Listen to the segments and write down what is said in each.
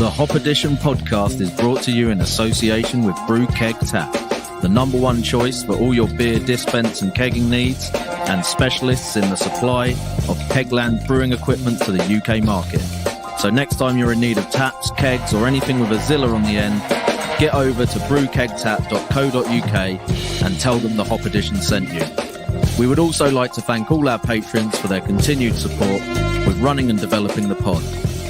The Hop Edition podcast is brought to you in association with Brew Keg Tap, the number one choice for all your beer dispense and kegging needs, and specialists in the supply of Kegland brewing equipment to the UK market. So next time you're in need of taps, kegs, or anything with a Zilla on the end, get over to brewkegtap.co.uk and tell them the Hop Edition sent you. We would also like to thank all our patrons for their continued support with running and developing the pod.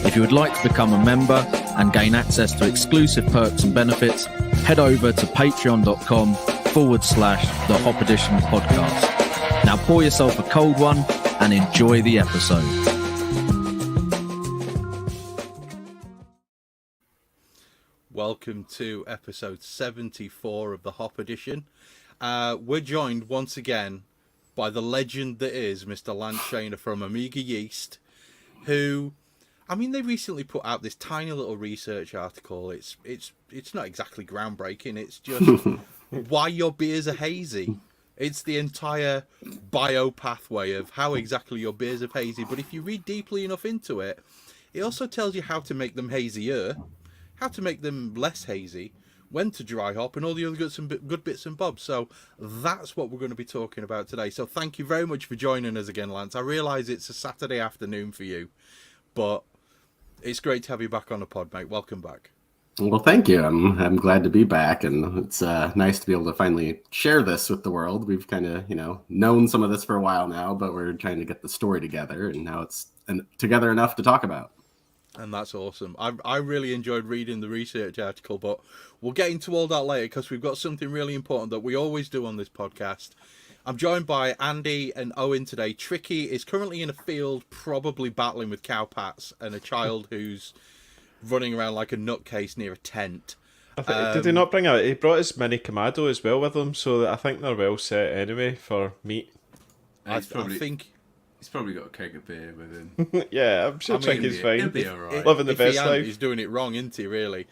If you would like to become a member and gain access to exclusive perks and benefits, head over to patreon.com/the Hop Edition podcast. Now pour yourself a cold one and enjoy the episode. Welcome to episode 74 of the Hop Edition. We're joined once again by the legend that is Mr. Lance Shaner from Amiga Yeast, who, I mean, they recently put out this tiny little research article. It's not exactly groundbreaking. It's just why your beers are hazy. It's the entire bio pathway of how exactly your beers are hazy. But if you read deeply enough into it, it also tells you how to make them hazier, how to make them less hazy, when to dry hop, and all the other good bits and bobs. So that's what we're going to be talking about today. So thank you very much for joining us again, Lance. I realise it's a Saturday afternoon for you, but it's great to have you back on the pod, mate. Welcome back. Well, thank you. I'm glad to be back, and it's nice to be able to finally share this with the world. We've kind of, known some of this for a while now, but we're trying to get the story together, and now it's together enough to talk about. And that's awesome. I really enjoyed reading the research article, but we'll get into all that later because we've got something really important that we always do on this podcast. I'm joined by Andy and Owen today. Tricky is currently in a field, probably battling with cowpats and a child who's running around like a nutcase near a tent. Did he not bring out? He brought his mini Kamado as well with him, so I think they're well set anyway for meat. I think he's probably got a keg of beer with him. Yeah, I'm sure Tricky's fine. He'll be all right. Living the best life. He's doing it wrong, isn't he, really?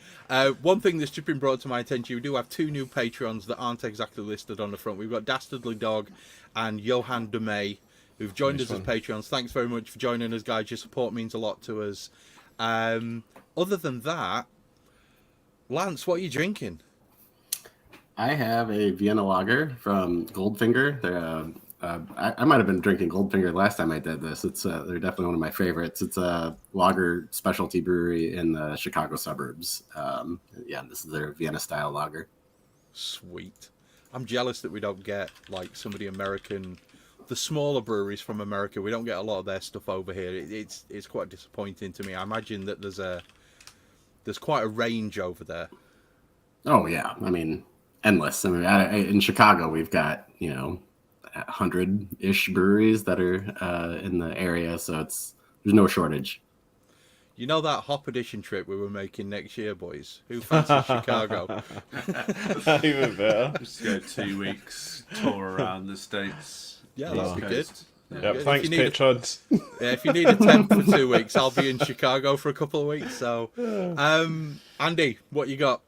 One thing that's just been brought to my attention, we do have two new Patreons that aren't exactly listed on the front. We've got Dastardly Dog and Johan DeMay, who've joined us as Patreons. Thanks very much for joining us, guys. Your support means a lot to us. Other than that, Lance, what are you drinking? I have a Vienna lager from Goldfinger. They're I might have been drinking Goldfinger last time I did this. They're definitely one of my favorites. It's a lager specialty brewery in the Chicago suburbs. This is their Vienna style lager. Sweet. I'm jealous that we don't get like some of the smaller breweries from America. We don't get a lot of their stuff over here. It's quite disappointing to me. I imagine that there's quite a range over there. Oh yeah, I mean endless. I mean in Chicago we've got 100-ish breweries that are in the area, so there's no shortage. You know that Hop Edition trip we were making next year, boys? Who fancies Chicago? Even better. Just go 2 weeks, tour around the States. Yeah, that'd be good. Yep, thanks, patrons. If you need a tent for 2 weeks, I'll be in Chicago for a couple of weeks. So, Andy, what you got?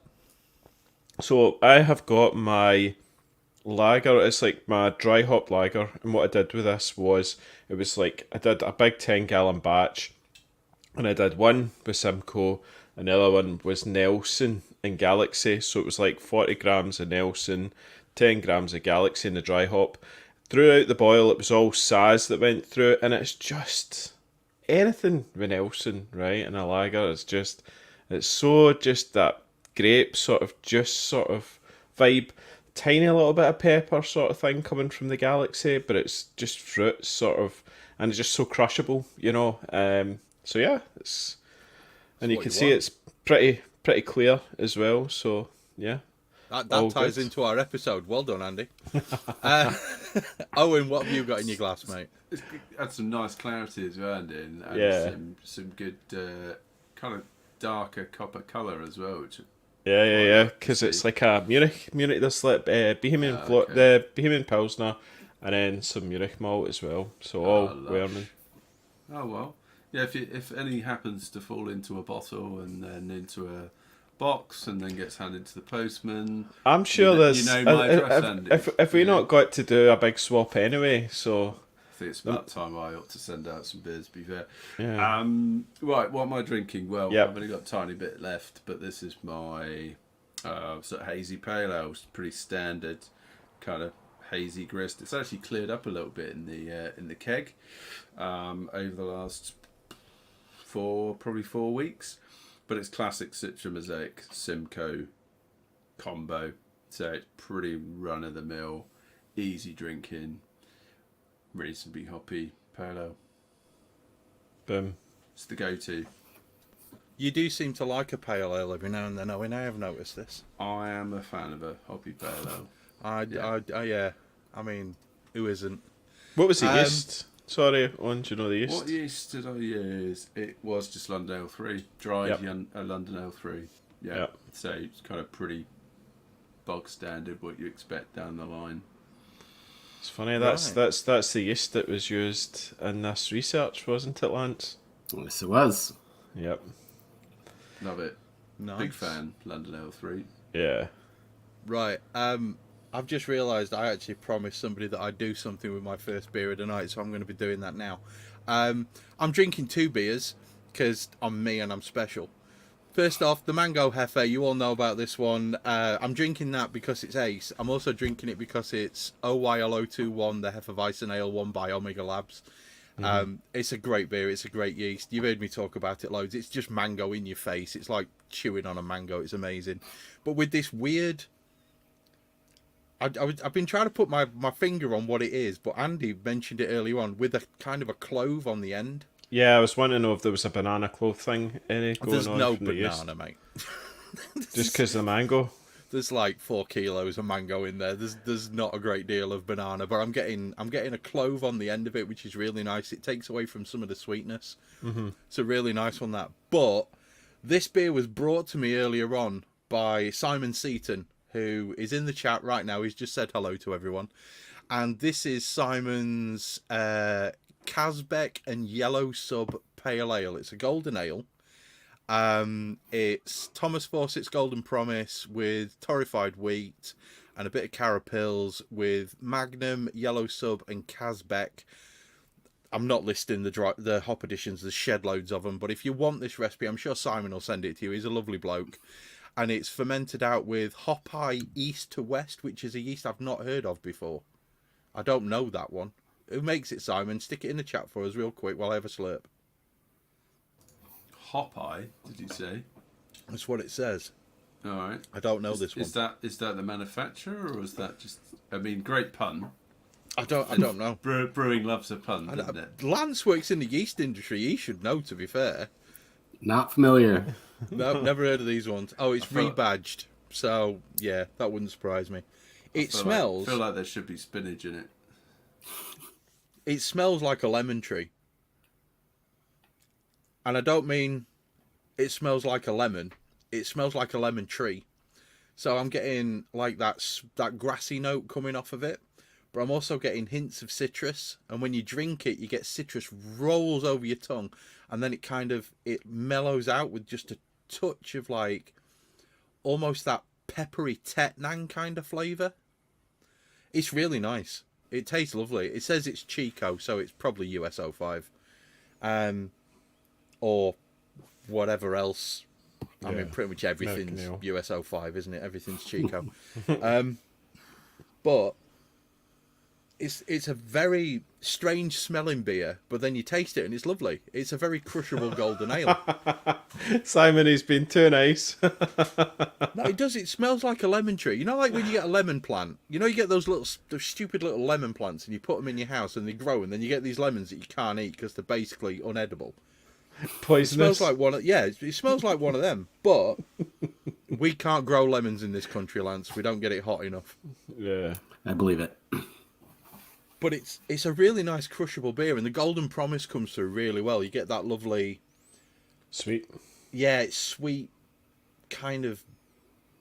So I have got my lager. It's like my dry hop lager, and what I did with this was I did a big 10-gallon batch, and I did one with Simcoe, and the other one was Nelson and Galaxy. So it was like 40 grams of Nelson, 10 grams of Galaxy in the dry hop. Throughout the boil, it was all Saz that went through it, and it's just anything with Nelson, right? And a lager, it's so just that grape sort of vibe. Tiny little bit of pepper sort of thing coming from the Galaxy, but it's just fruit sort of, and it's just so crushable, so yeah, and you can see it's pretty clear as well. So yeah, that ties into our episode. Well done, Andy. Owen, what have you got in your glass, mate? It's had some nice clarity as well, Andy, and yeah, some good kind of darker copper colour as well, which. Yeah, because it's like a Munich. There's like Bohemian the Bohemian Pilsner, and then some Munich malt as well. So all Werman. Oh well, yeah. If any happens to fall into a bottle and then into a box and then gets handed to the postman, I'm sure there's. You know my address, Andy. If we not got to do a big swap anyway, so. I think it's about time I ought to send out some beers, to be fair. Yeah. Right, what am I drinking? Well, Yep. I've only got a tiny bit left, but this is my sort of hazy pale ale. It's pretty standard kind of hazy grist. It's actually cleared up a little bit in the keg over the last probably 4 weeks. But it's classic Citra Mosaic Simcoe combo. So it's pretty run-of-the-mill, easy drinking, reasonably hoppy pale ale. Boom. It's the go-to. You do seem to like a pale ale every now and then, Owen. I have noticed this. I am a fan of a hoppy pale ale. Yeah. I mean, who isn't? What was the yeast? Sorry, do you know the yeast? What yeast did I use? It was just London Ale 3. Dried Yep. London Ale 3. Yeah. Yep. So it's kind of pretty bog standard, what you expect down the line. It's funny, that's the yeast that was used in this research, wasn't it, Lance? Yes, it was. Yep. Love it. Nice. Big fan, London Ale 3. Yeah. Right. I've just realised I actually promised somebody that I'd do something with my first beer of the night, so I'm going to be doing that now. I'm drinking 2 beers because I'm me and I'm special. First off, the Mango Hefe, you all know about this one. I'm drinking that because it's Ace. I'm also drinking it because it's OYL021, the Hefeweizen Ale 1 by Omega Labs. It's a great beer. It's a great yeast. You've heard me talk about it loads. It's just mango in your face. It's like chewing on a mango. It's amazing. But with this weird... I've been trying to put my finger on what it is, but Andy mentioned it earlier on with a kind of a clove on the end. Yeah, I was wanting to know if there was a banana clove thing going There's on. no from the yeast. banana, mate. Just because of the mango? There's like 4 kilos of mango in there. There's not a great deal of banana, but I'm getting a clove on the end of it, which is really nice. It takes away from some of the sweetness. Mm-hmm. It's a really nice one, that. But this beer was brought to me earlier on by Simon Seaton, who is in the chat right now. He's just said hello to everyone. And this is Simon's Kazbek and Yellow Sub Pale Ale. It's a golden ale. It's Thomas Fawcett's Golden Promise with torrefied wheat and a bit of Carapils with Magnum, Yellow Sub and Kazbek. I'm not listing the hop additions. There's shed loads of them. But if you want this recipe, I'm sure Simon will send it to you. He's a lovely bloke. And it's fermented out with Hopi East to West, which is a yeast I've not heard of before. I don't know that one. Who makes it, Simon? Stick it in the chat for us real quick while I have a slurp. Hopi, did you say? That's what it says. All right. I don't know this one. Is that the manufacturer, or is that just... I mean, great pun. I don't know. Brewing loves a pun, doesn't it? Lance works in the yeast industry. He should know, to be fair. Not familiar. No, never heard of these ones. Oh, it's rebadged. So, yeah, that wouldn't surprise me. It smells... I feel like there should be spinach in it. It smells like a lemon tree. And I don't mean it smells like a lemon. It smells like a lemon tree. So I'm getting like that grassy note coming off of it. But I'm also getting hints of citrus. And when you drink it, you get citrus rolls over your tongue. And then it mellows out with just a touch of like almost that peppery Tettnang kind of flavour. It's really nice. It tastes lovely. It says it's Chico, so it's probably US05. Or whatever else. I mean, pretty much everything's US05, isn't it? Everything's Chico. But it's a very strange smelling beer, but then you taste it and it's lovely. It's a very crushable golden ale. Simon, he's been too nice. No, it does. It smells like a lemon tree. You know, like when you get a lemon plant. You know, you get those stupid little lemon plants and you put them in your house and they grow, and then you get these lemons that you can't eat because they're basically unedible. Poisonous. It smells like one. It smells like one of them. But we can't grow lemons in this country, Lance. We don't get it hot enough. Yeah, I believe it. But it's a really nice crushable beer, and the Golden Promise comes through really well. You get that lovely sweet. Yeah, it's sweet, kind of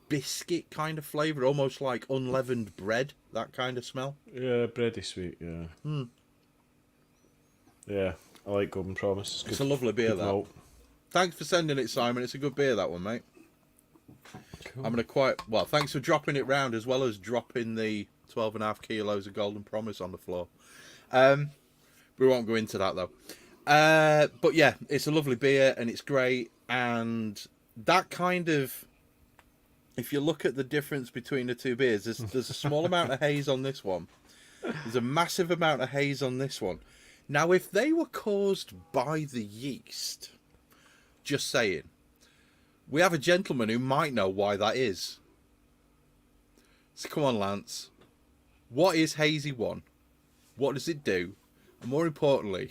biscuit kind of flavour, almost like unleavened bread, that kind of smell. Yeah, bready sweet, yeah. Yeah, I like Golden Promise. It's a lovely beer, that. Malt. Thanks for sending it, Simon. It's a good beer, that one, mate. Cool. I'm going to thanks for dropping it round, as well as dropping the 12.5 kilos of Golden Promise on the floor. We won't go into that though. But yeah, it's a lovely beer and it's great. And that kind of, if you look at the difference between the two beers, there's a small amount of haze on this one. There's a massive amount of haze on this one. Now, if they were caused by the yeast, just saying, we have a gentleman who might know why that is. So come on, Lance. What is Hazy 1? What does it do? And more importantly,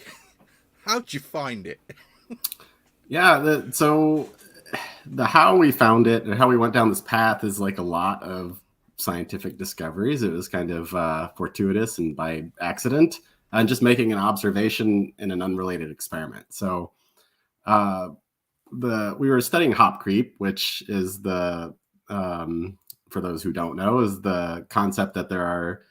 how'd you find it? Yeah, so the how we found it and how we went down this path is like a lot of scientific discoveries. It was kind of fortuitous and by accident, and just making an observation in an unrelated experiment. So we were studying hop creep, which is the for those who don't know, is the concept that there are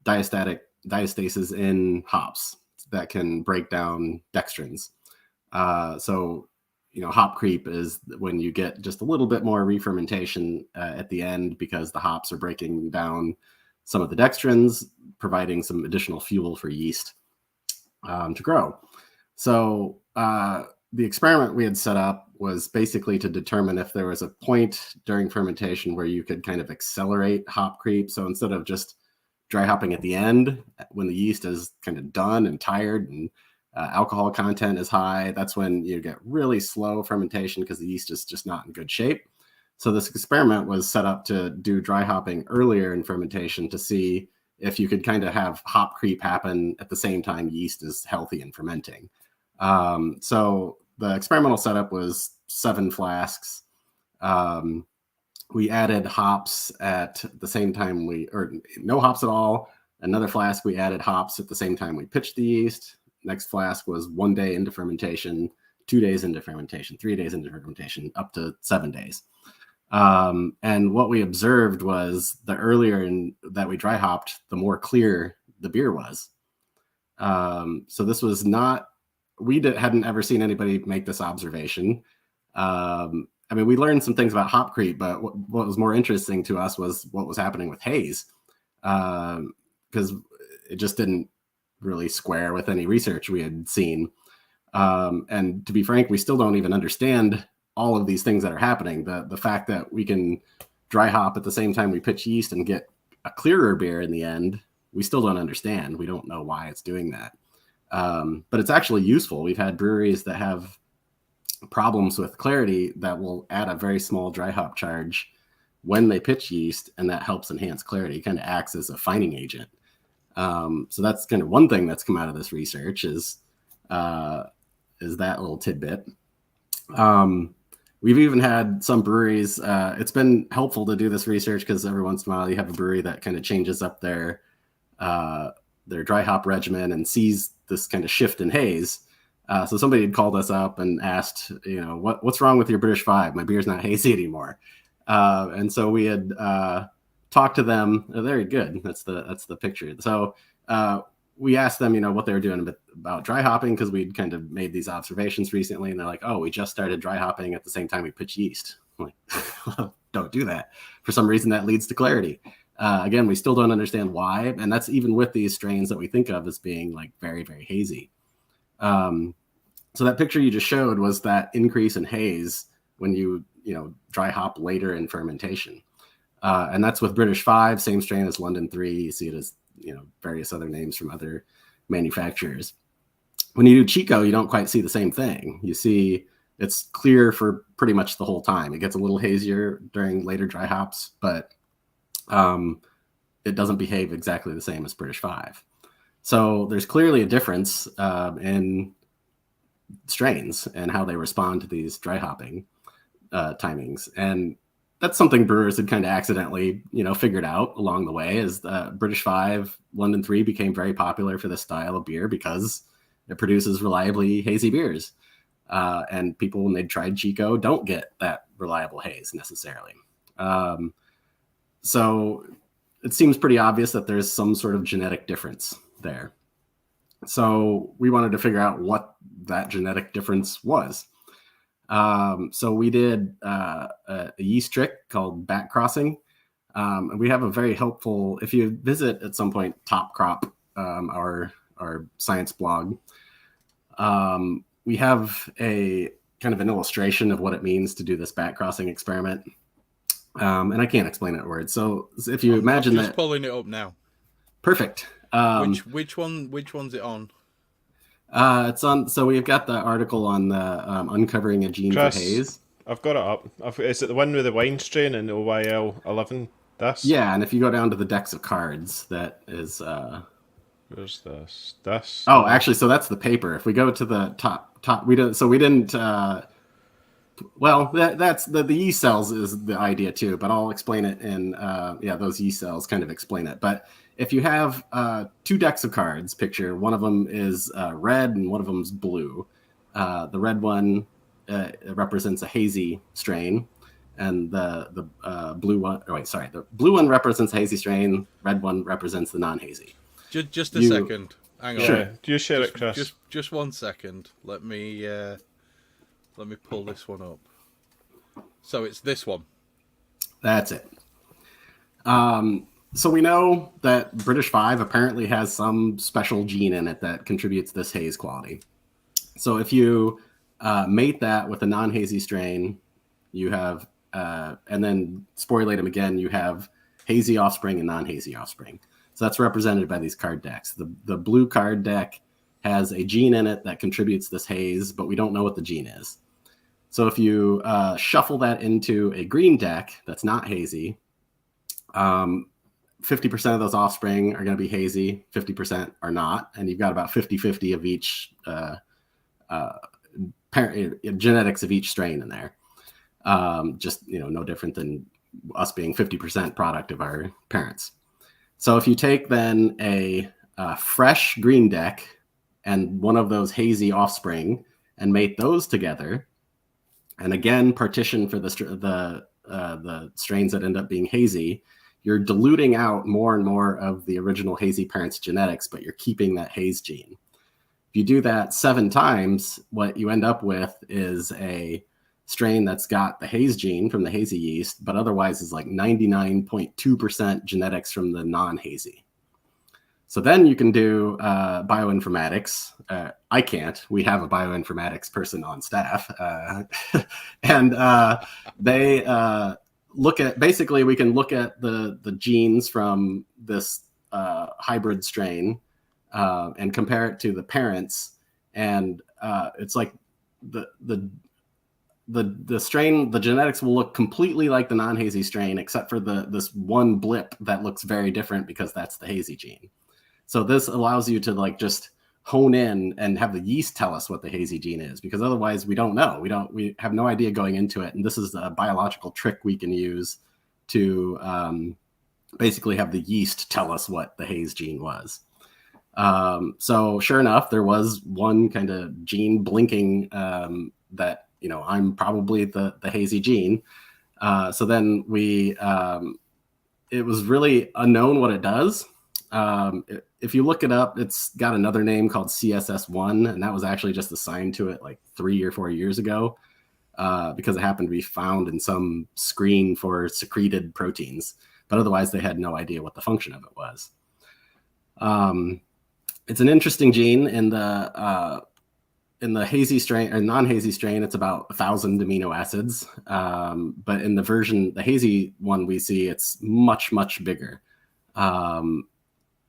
diastases in hops that can break down dextrins. So, hop creep is when you get just a little bit more re-fermentation at the end because the hops are breaking down some of the dextrins, providing some additional fuel for yeast to grow. So the experiment we had set up was basically to determine if there was a point during fermentation where you could kind of accelerate hop creep. So instead of just dry hopping at the end, when the yeast is kind of done and tired and alcohol content is high, that's when you get really slow fermentation because the yeast is just not in good shape. So this experiment was set up to do dry hopping earlier in fermentation to see if you could kind of have hop creep happen at the same time yeast is healthy and fermenting. So the experimental setup was 7 flasks. We added hops at the same time or no hops at all. Another flask, we added hops at the same time we pitched the yeast. Next flask was 1 day into fermentation, 2 days into fermentation, 3 days into fermentation, up to 7 days. And what we observed was the earlier that we dry hopped, the more clear the beer was. So this was not, hadn't ever seen anybody make this observation. We learned some things about hop creep, but what was more interesting to us was what was happening with haze, because it just didn't really square with any research we had seen. And to be frank, we still don't even understand all of these things that are happening. The fact that we can dry hop at the same time we pitch yeast and get a clearer beer in the end, we still don't understand. We don't know why it's doing that. But it's actually useful. We've had breweries that have problems with clarity that will add a very small dry hop charge when they pitch yeast, and that helps enhance clarity. It kind of acts as a fining agent. So that's kind of one thing that's come out of this research is that little tidbit. We've even had some breweries. It's been helpful to do this research because every once in a while you have a brewery that kind of changes up their dry hop regimen and sees this kind of shift in haze. So somebody had called us up and asked, what's wrong with your British 5? My beer's not hazy anymore. And so we had talked to them. Oh, very good. That's the picture. So we asked them, what they were doing about dry hopping because we'd kind of made these observations recently, and they're like, "Oh, we just started dry hopping at the same time we pitch yeast." I'm like, don't do that. For some reason, that leads to clarity. Again, we still don't understand why, and that's even with these strains that we think of as being like very, very hazy. So that picture you just showed was that increase in haze when you dry hop later in fermentation, and that's with British 5, same strain as London 3. You see it as various other names from other manufacturers. When you do Chico, you don't quite see the same thing. You see it's clear for pretty much the whole time. It gets a little hazier during later dry hops, but it doesn't behave exactly the same as British 5. So there's clearly a difference in strains and how they respond to these dry hopping timings. And that's something brewers had kind of accidentally, figured out along the way. As British 5, London 3 became very popular for this style of beer because it produces reliably hazy beers. And people, when they tried Chico, don't get that reliable haze necessarily. So it seems pretty obvious that there's some sort of genetic difference there. So we wanted to figure out what that genetic difference was. So we did a yeast trick called back crossing. And we have a very helpful, if you visit at some point Top Crop, our our science blog. We have a kind of an illustration of what it means to do this back crossing experiment. And I can't explain it in words. So if you imagine I'm just that, pulling it up now. perfect. Which one's it on? It's on. So we've got the article on the uncovering a gene Chris, for Haze. I've got it up. Is it the one with the wine strain and OYL11? This? Yeah, and if you go down to the decks of cards, that is. Where's this? This? Oh, actually, so that's the paper. If we go to the top, we don't. So we didn't. Well, that's the yeast cells is the idea too, but I'll explain it in. Those yeast cells kind of explain it. But if you have two decks of cards, picture one of them is red and one of them is blue. The red one represents a hazy strain, and the blue one. Oh, wait, sorry. The blue one represents a hazy strain. Red one represents the non-hazy. Just a second. Hang on. Sure. Do you share it, Chris? Just 1 second. Let me pull this one up. So it's this one. That's it. So we know that British 5 apparently has some special gene in it that contributes this haze quality. So if you mate that with a non-hazy strain, you have, and then sporulate them again, you have hazy offspring and non-hazy offspring. So that's represented by these card decks. The blue card deck has a gene in it that contributes this haze, but we don't know what the gene is. So if you shuffle that into a green deck that's not hazy, 50% of those offspring are going to be hazy, 50% are not, and you've got about 50-50 of each genetics of each strain in there. Just no different than us being 50% product of our parents. So if you take then a fresh green deck and one of those hazy offspring and mate those together, and again partition for the strains that end up being hazy, you're diluting out more and more of the original hazy parent's genetics, but you're keeping that haze gene. If you do that 7 times, what you end up with is a strain that's got the haze gene from the hazy yeast, but otherwise is like 99.2% genetics from the non-hazy. So then you can do bioinformatics. I can't. We have a bioinformatics person on staff. And they look at, basically we can look at the genes from this hybrid strain and compare it to the parents. And it's like the strain, the genetics will look completely like the non-hazy strain, except for this one blip that looks very different because that's the hazy gene. So this allows you to like just hone in and have the yeast tell us what the hazy gene is, because otherwise we don't know. We have no idea going into it. And this is a biological trick we can use to basically have the yeast tell us what the haze gene was. So sure enough, there was one kind of gene blinking that, I'm probably the hazy gene. So then it was really unknown what it does. If you look it up, it's got another name called CSS1, and that was actually just assigned to it like 3 or 4 years ago because it happened to be found in some screen for secreted proteins. But otherwise, they had no idea what the function of it was. It's an interesting gene in the hazy strain or non-hazy strain. It's about 1,000 amino acids, but in the hazy one we see, it's much, much bigger.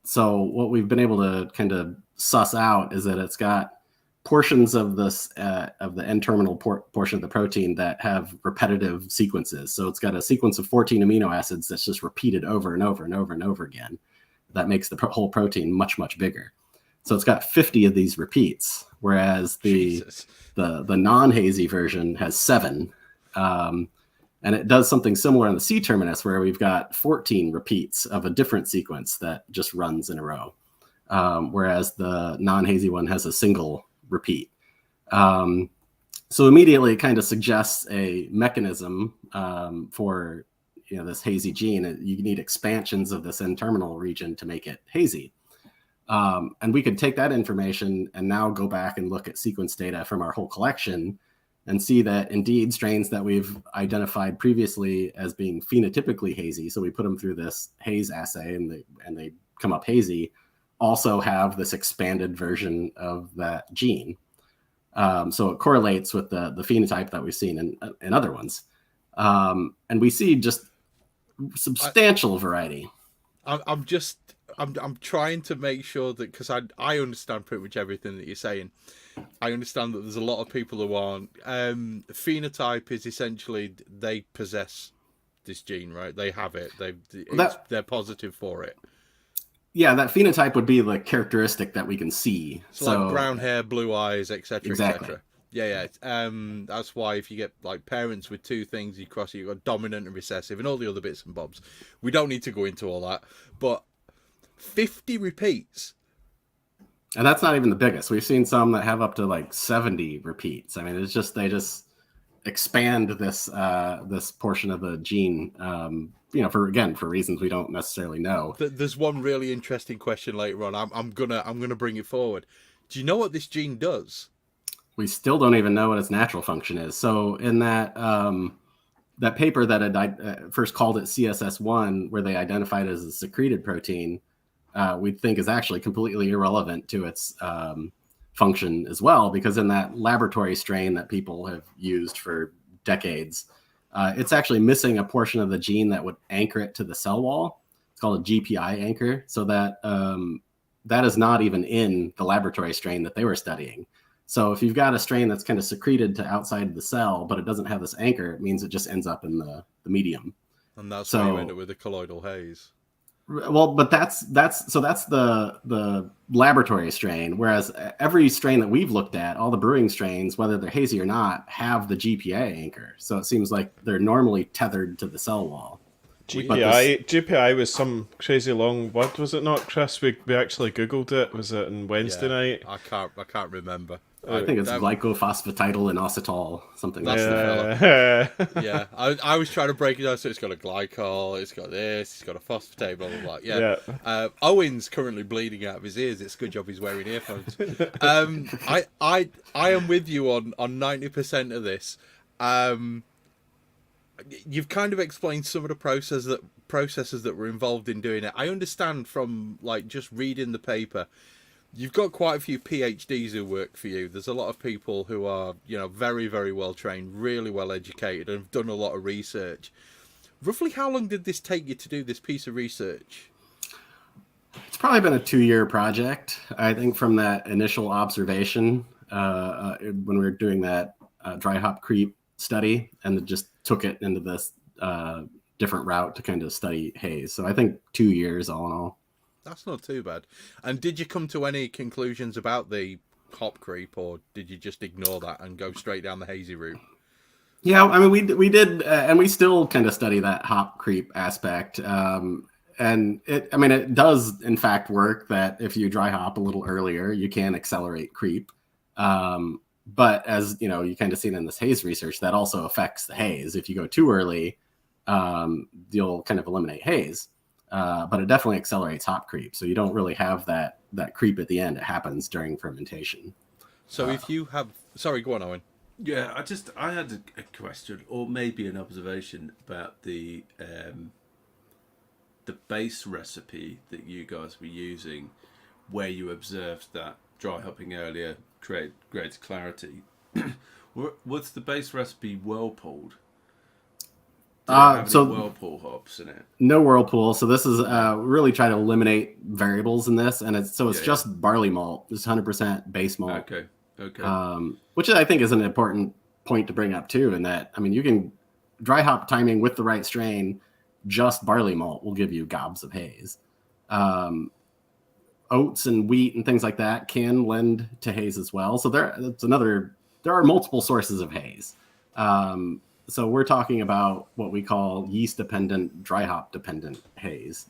So what we've been able to kind of suss out is that it's got portions of this of the N-terminal portion of the protein that have repetitive sequences. So it's got a sequence of 14 amino acids that's just repeated over and over and over and over again. That makes the whole protein much, much bigger. So it's got 50 of these repeats, whereas the non-hazy version has 7. And it does something similar in the C-terminus, where we've got 14 repeats of a different sequence that just runs in a row, whereas the non-hazy one has a single repeat. So immediately it kind of suggests a mechanism for this hazy gene. You need expansions of this N-terminal region to make it hazy. And we could take that information and now go back and look at sequence data from our whole collection and see that indeed strains that we've identified previously as being phenotypically hazy, so we put them through this Haze assay and they come up hazy, also have this expanded version of that gene. So it correlates with the phenotype that we've seen in other ones. And we see just substantial variety. I'm trying to make sure that, because I understand pretty much everything that you're saying. I understand that there's a lot of people who aren't. Phenotype is essentially they possess this gene, right? They have it. They're positive for it. Yeah, that phenotype would be the characteristic that we can see. So like brown hair, blue eyes, etc., exactly. etc. Yeah. That's why if you get like parents with two things, you've got dominant and recessive, and all the other bits and bobs. We don't need to go into all that, but 50 repeats. And that's not even the biggest. We've seen some that have up to like 70 repeats. I mean, it's just they just expand this this portion of the gene. For reasons we don't necessarily know. There's one really interesting question later on. I'm gonna bring it forward. Do you know what this gene does? We still don't even know what its natural function is. So in that that paper that had first called it CSS1, where they identified it as a secreted protein, we think is actually completely irrelevant to its function as well, because in that laboratory strain that people have used for decades, it's actually missing a portion of the gene that would anchor it to the cell wall. It's called a GPI anchor. So that that is not even in the laboratory strain that they were studying. So if you've got a strain that's kind of secreted to outside the cell, but it doesn't have this anchor, it means it just ends up in the medium. And that's why you end up with a colloidal haze. Well, but that's the laboratory strain. Whereas every strain that we've looked at, all the brewing strains, whether they're hazy or not, have the GPI anchor. So it seems like they're normally tethered to the cell wall. GPI was some crazy long word, was it not, Chris? We actually Googled it. Was it on Wednesday night? I can't remember. I think it's glycophosphatidylainositol, something like that. Yeah, I was trying to break it down. So it's got a glycol, it's got this, it's got a phosphatase, blah blah blah. Yeah. Owen's currently bleeding out of his ears. It's a good job he's wearing earphones. I am with you on 90% of this. You've kind of explained some of the processes that were involved in doing it. I understand from like just reading the paper. You've got quite a few PhDs who work for you. There's a lot of people who are, very, very well trained, really well educated, and have done a lot of research. Roughly how long did this take you to do this piece of research? It's probably been a 2-year project. I think from that initial observation when we were doing that dry hop creep study, and just took it into this different route to kind of study haze. So I think 2 years all in all. That's not too bad. And did you come to any conclusions about the hop creep, or did you just ignore that and go straight down the hazy route? Yeah, I mean, we did, and we still kind of study that hop creep aspect. And it does in fact work that if you dry hop a little earlier, you can accelerate creep. But as you kind of seen in this haze research, that also affects the haze. If you go too early, you'll kind of eliminate haze. But it definitely accelerates hop creep. So you don't really have that creep at the end. It happens during fermentation. So if you have... Sorry, go on, Owen. Yeah, I had a question, or maybe an observation about the base recipe that you guys were using, where you observed that dry hopping earlier created greater clarity. Was the base recipe whirlpooled? So whirlpool hops in it? No whirlpool. So this is really try to eliminate variables in this, and it's just barley malt. It's 100% base malt. Okay. Which I think is an important point to bring up too. In that, I mean, you can dry hop timing with the right strain. Just barley malt will give you gobs of haze. Oats and wheat and things like that can lend to haze as well. So there are multiple sources of haze. So we're talking about what we call yeast dependent, dry hop dependent haze.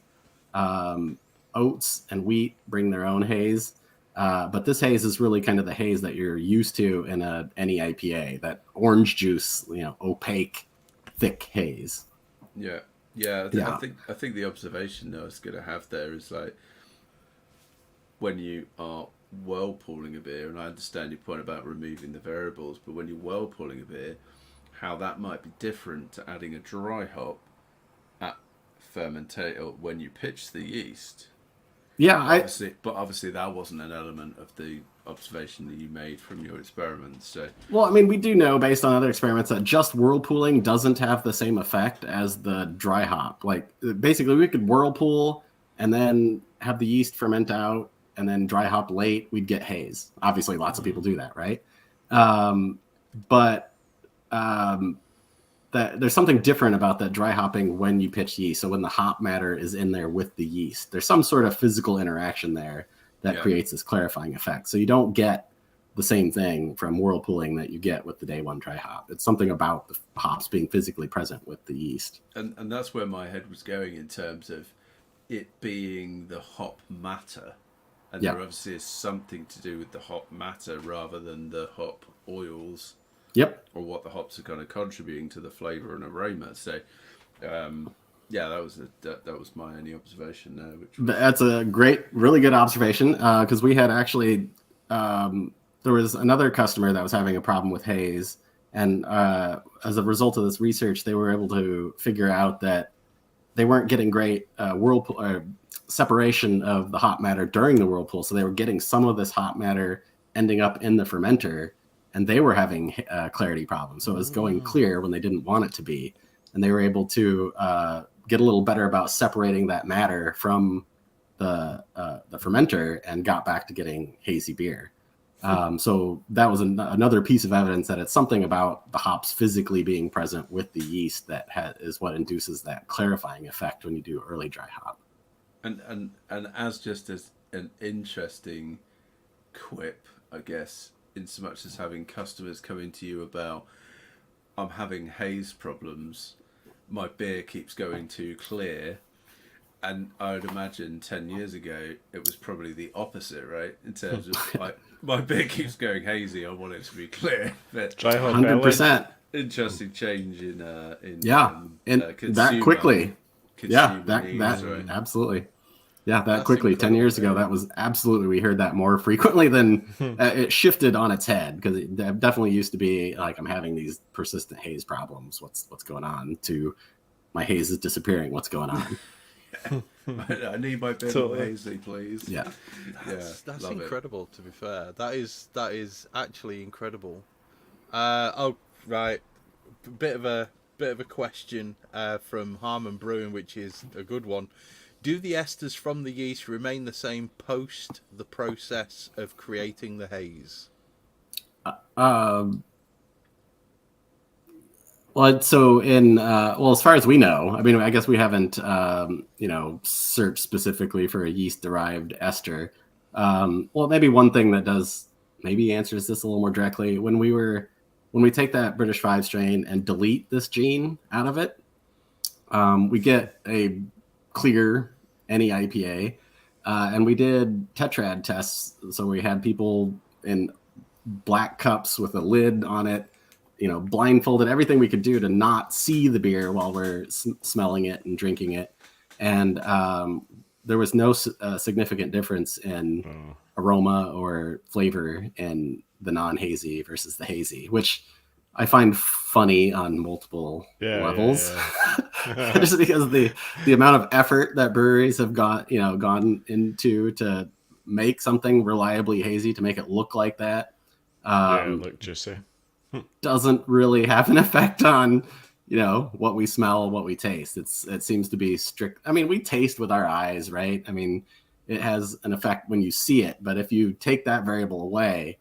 Oats and wheat bring their own haze. But this haze is really kind of the haze that you're used to in any IPA, that orange juice, opaque, thick haze. Yeah. I think the observation that I was going to have there is like, when you are whirlpooling a beer, and I understand your point about removing the variables, but when you're whirlpooling a beer, how that might be different to adding a dry hop at fermentate, or when you pitch the yeast. Yeah, Obviously that wasn't an element of the observation that you made from your experiments. So well, I mean, we do know based on other experiments that just whirlpooling doesn't have the same effect as the dry hop. Like basically, we could whirlpool and then have the yeast ferment out, and then dry hop late. We'd get haze. Obviously, lots of people do that, right? But that there's something different about that dry hopping when you pitch yeast. So when the hop matter is in there with the yeast, there's some sort of physical interaction there that creates this clarifying effect. So you don't get the same thing from whirlpooling that you get with the day one dry hop. It's something about the hops being physically present with the yeast. And that's where my head was going in terms of it being the hop matter. And there obviously is something to do with the hop matter rather than the hop oils. Yep. Or what the hops are kind of contributing to the flavor and aroma. So, that was my only observation there. That's a really good observation because we had actually there was another customer that was having a problem with haze, and as a result of this research, they were able to figure out that they weren't getting great whirlpool separation of the hop matter during the whirlpool, so they were getting some of this hop matter ending up in the fermenter. And they were having clarity problems. So it was going clear when they didn't want it to be. And they were able to get a little better about separating that matter from the fermenter and got back to getting hazy beer. So that was another piece of evidence that it's something about the hops physically being present with the yeast that is what induces that clarifying effect when you do early dry hop. And as just as an interesting quip, I guess, in so much as having customers coming to you about, I'm having haze problems, my beer keeps going too clear, and I would imagine 10 years ago it was probably the opposite, right? In terms of my beer keeps going hazy, I want it to be clear. But 100%. Interesting change in that quickly. Needs, right? Absolutely. Yeah, That's quickly. 10 years ago, yeah. that was absolutely, we heard that more frequently than it shifted on its head, because it definitely used to be like, I'm having these persistent haze problems. What's going on? To my haze is disappearing. What's going on? I need my bit of hazy, please. Yeah. That's incredible, to be fair. That is actually incredible. Right. Bit of a question from Harmon Brewing, which is a good one. Do the esters from the yeast remain the same post the process of creating the haze? Well, so as far as we know, I mean, I guess we haven't, searched specifically for a yeast-derived ester. Well, maybe one thing that maybe answers this a little more directly. When we take that British 5 strain and delete this gene out of it, we get a clear any IPA, and we did tetrad tests. So we had people in black cups with a lid on it, blindfolded, everything we could do to not see the beer while we're smelling it and drinking it. And there was no significant difference in aroma or flavor in the non-hazy versus the hazy, which I find funny on multiple levels. Yeah. Just because the amount of effort that breweries have gone into to make something reliably hazy, to make it look like that. Look juicy. Doesn't really have an effect on what we smell, what we taste. It seems to be strict. I mean, we taste with our eyes, right? I mean, it has an effect when you see it, but if you take that variable away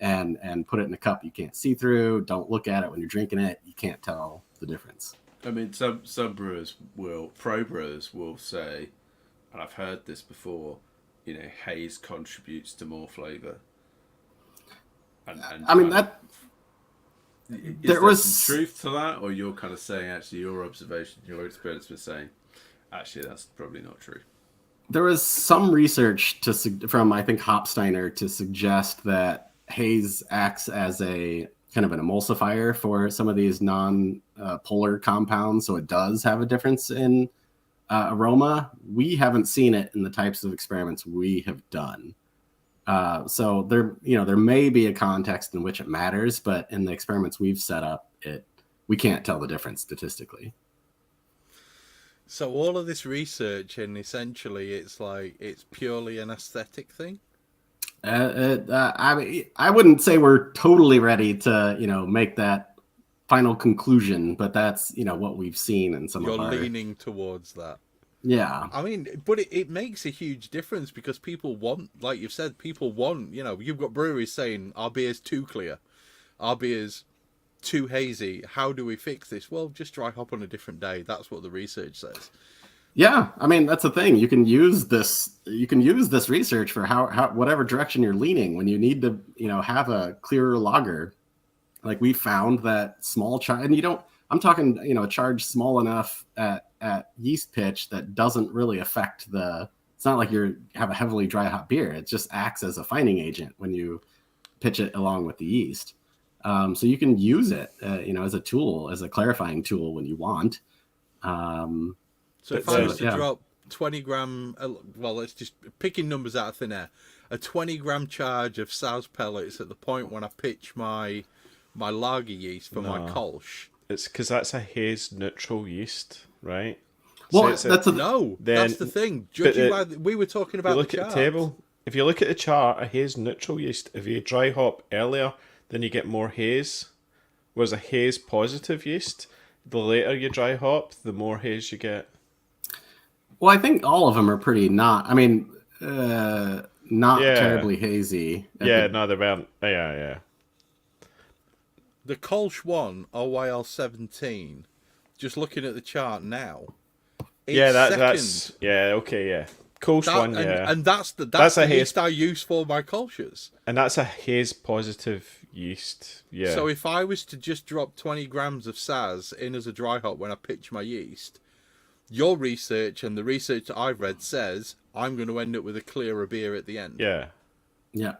and put it in a cup you can't see through, don't look at it when you're drinking it, you can't tell the difference. I mean, some brewers pro brewers will say, and I've heard this before, haze contributes to more flavour. And I mean, there was some truth to that, or you're kind of saying actually your observation, your experience was saying actually that's probably not true. There was some research from I think Hopsteiner to suggest that haze acts as a kind of an emulsifier for some of these non-polar compounds, so it does have a difference in aroma. We haven't seen it in the types of experiments we have done. So there may be a context in which it matters, but in the experiments we've set up, we can't tell the difference statistically. So all of this research, and essentially, it's purely an aesthetic thing. I mean, I wouldn't say we're totally ready to, make that final conclusion, but that's, what we've seen in some You're of our. leaning towards that. Yeah. I mean, but it makes a huge difference because people want, like you've said, people want, you've got breweries saying our beer's too clear, our beer's too hazy. How do we fix this? Well, just dry hop on a different day. That's what the research says. Yeah, I mean that's the thing. You can use this. You can use this research for how whatever direction you're leaning. When you need to, have a clearer lager, like we found that small charge, and you don't. I'm talking, a charge small enough at yeast pitch that doesn't really affect the. It's not like you have a heavily dry hop beer. It just acts as a fining agent when you pitch it along with the yeast. So you can use it, as a tool, as a clarifying tool when you want. So if I was to drop 20 gram, well, let's just picking numbers out of thin air, a 20 gram charge of Saz pellets at the point when I pitch my lager yeast for my Kolsch. It's because that's a haze neutral yeast, right? Well, so that's that's the thing. Judging by we were talking about look at the table. If you look at the chart, a haze neutral yeast, if you dry hop earlier, then you get more haze. Whereas a haze positive yeast, the later you dry hop, the more haze you get. Well, I think all of them are pretty not terribly hazy. Yeah, no, they weren't. Yeah. The Kolsch 1 OYL 17, just looking at the chart now. That's okay, yeah. Kolsch 1, yeah. And that's the yeast I use for my Kolsch's. And that's a haze positive yeast, yeah. So if I was to just drop 20 grams of Saz in as a dry hop when I pitch my yeast, your research and the research that I've read says I'm going to end up with a clearer beer at the end. Yeah. Yeah.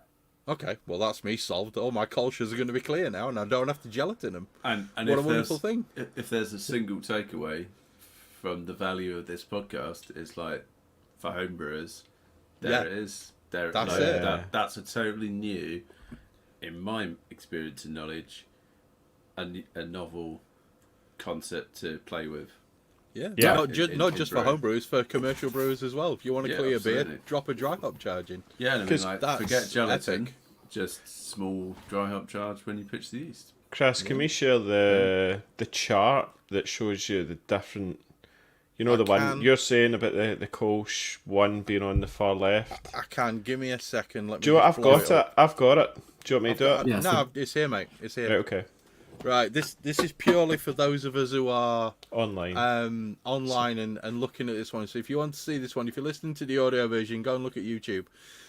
Okay, well that's me solved. All my Kolsch's are going to be clear now, and I don't have to gelatin them. And what a wonderful thing! If there's a single takeaway from the value of this podcast, it's like for homebrewers, it is. That's it. That's a totally new, in my experience and knowledge, a novel concept to play with. Yeah. Not just for homebrewers, for commercial brewers as well. If you want to clear beer, drop a dry hop charge in. Yeah, and forget gelatin, just small dry hop charge when you pitch the yeast. Chris, can we share the chart that shows you the different... the one you're saying about the Kolsch 1 being on the far left? I can. Give me a second. Do you know what? I've got it. I've got it. Do you want me to do it? Yeah, no, it's here, mate. It's here. Right, okay. Right, this is purely for those of us who are online and looking at this one. So if you want to see this one, if you're listening to the audio version, go and look at YouTube.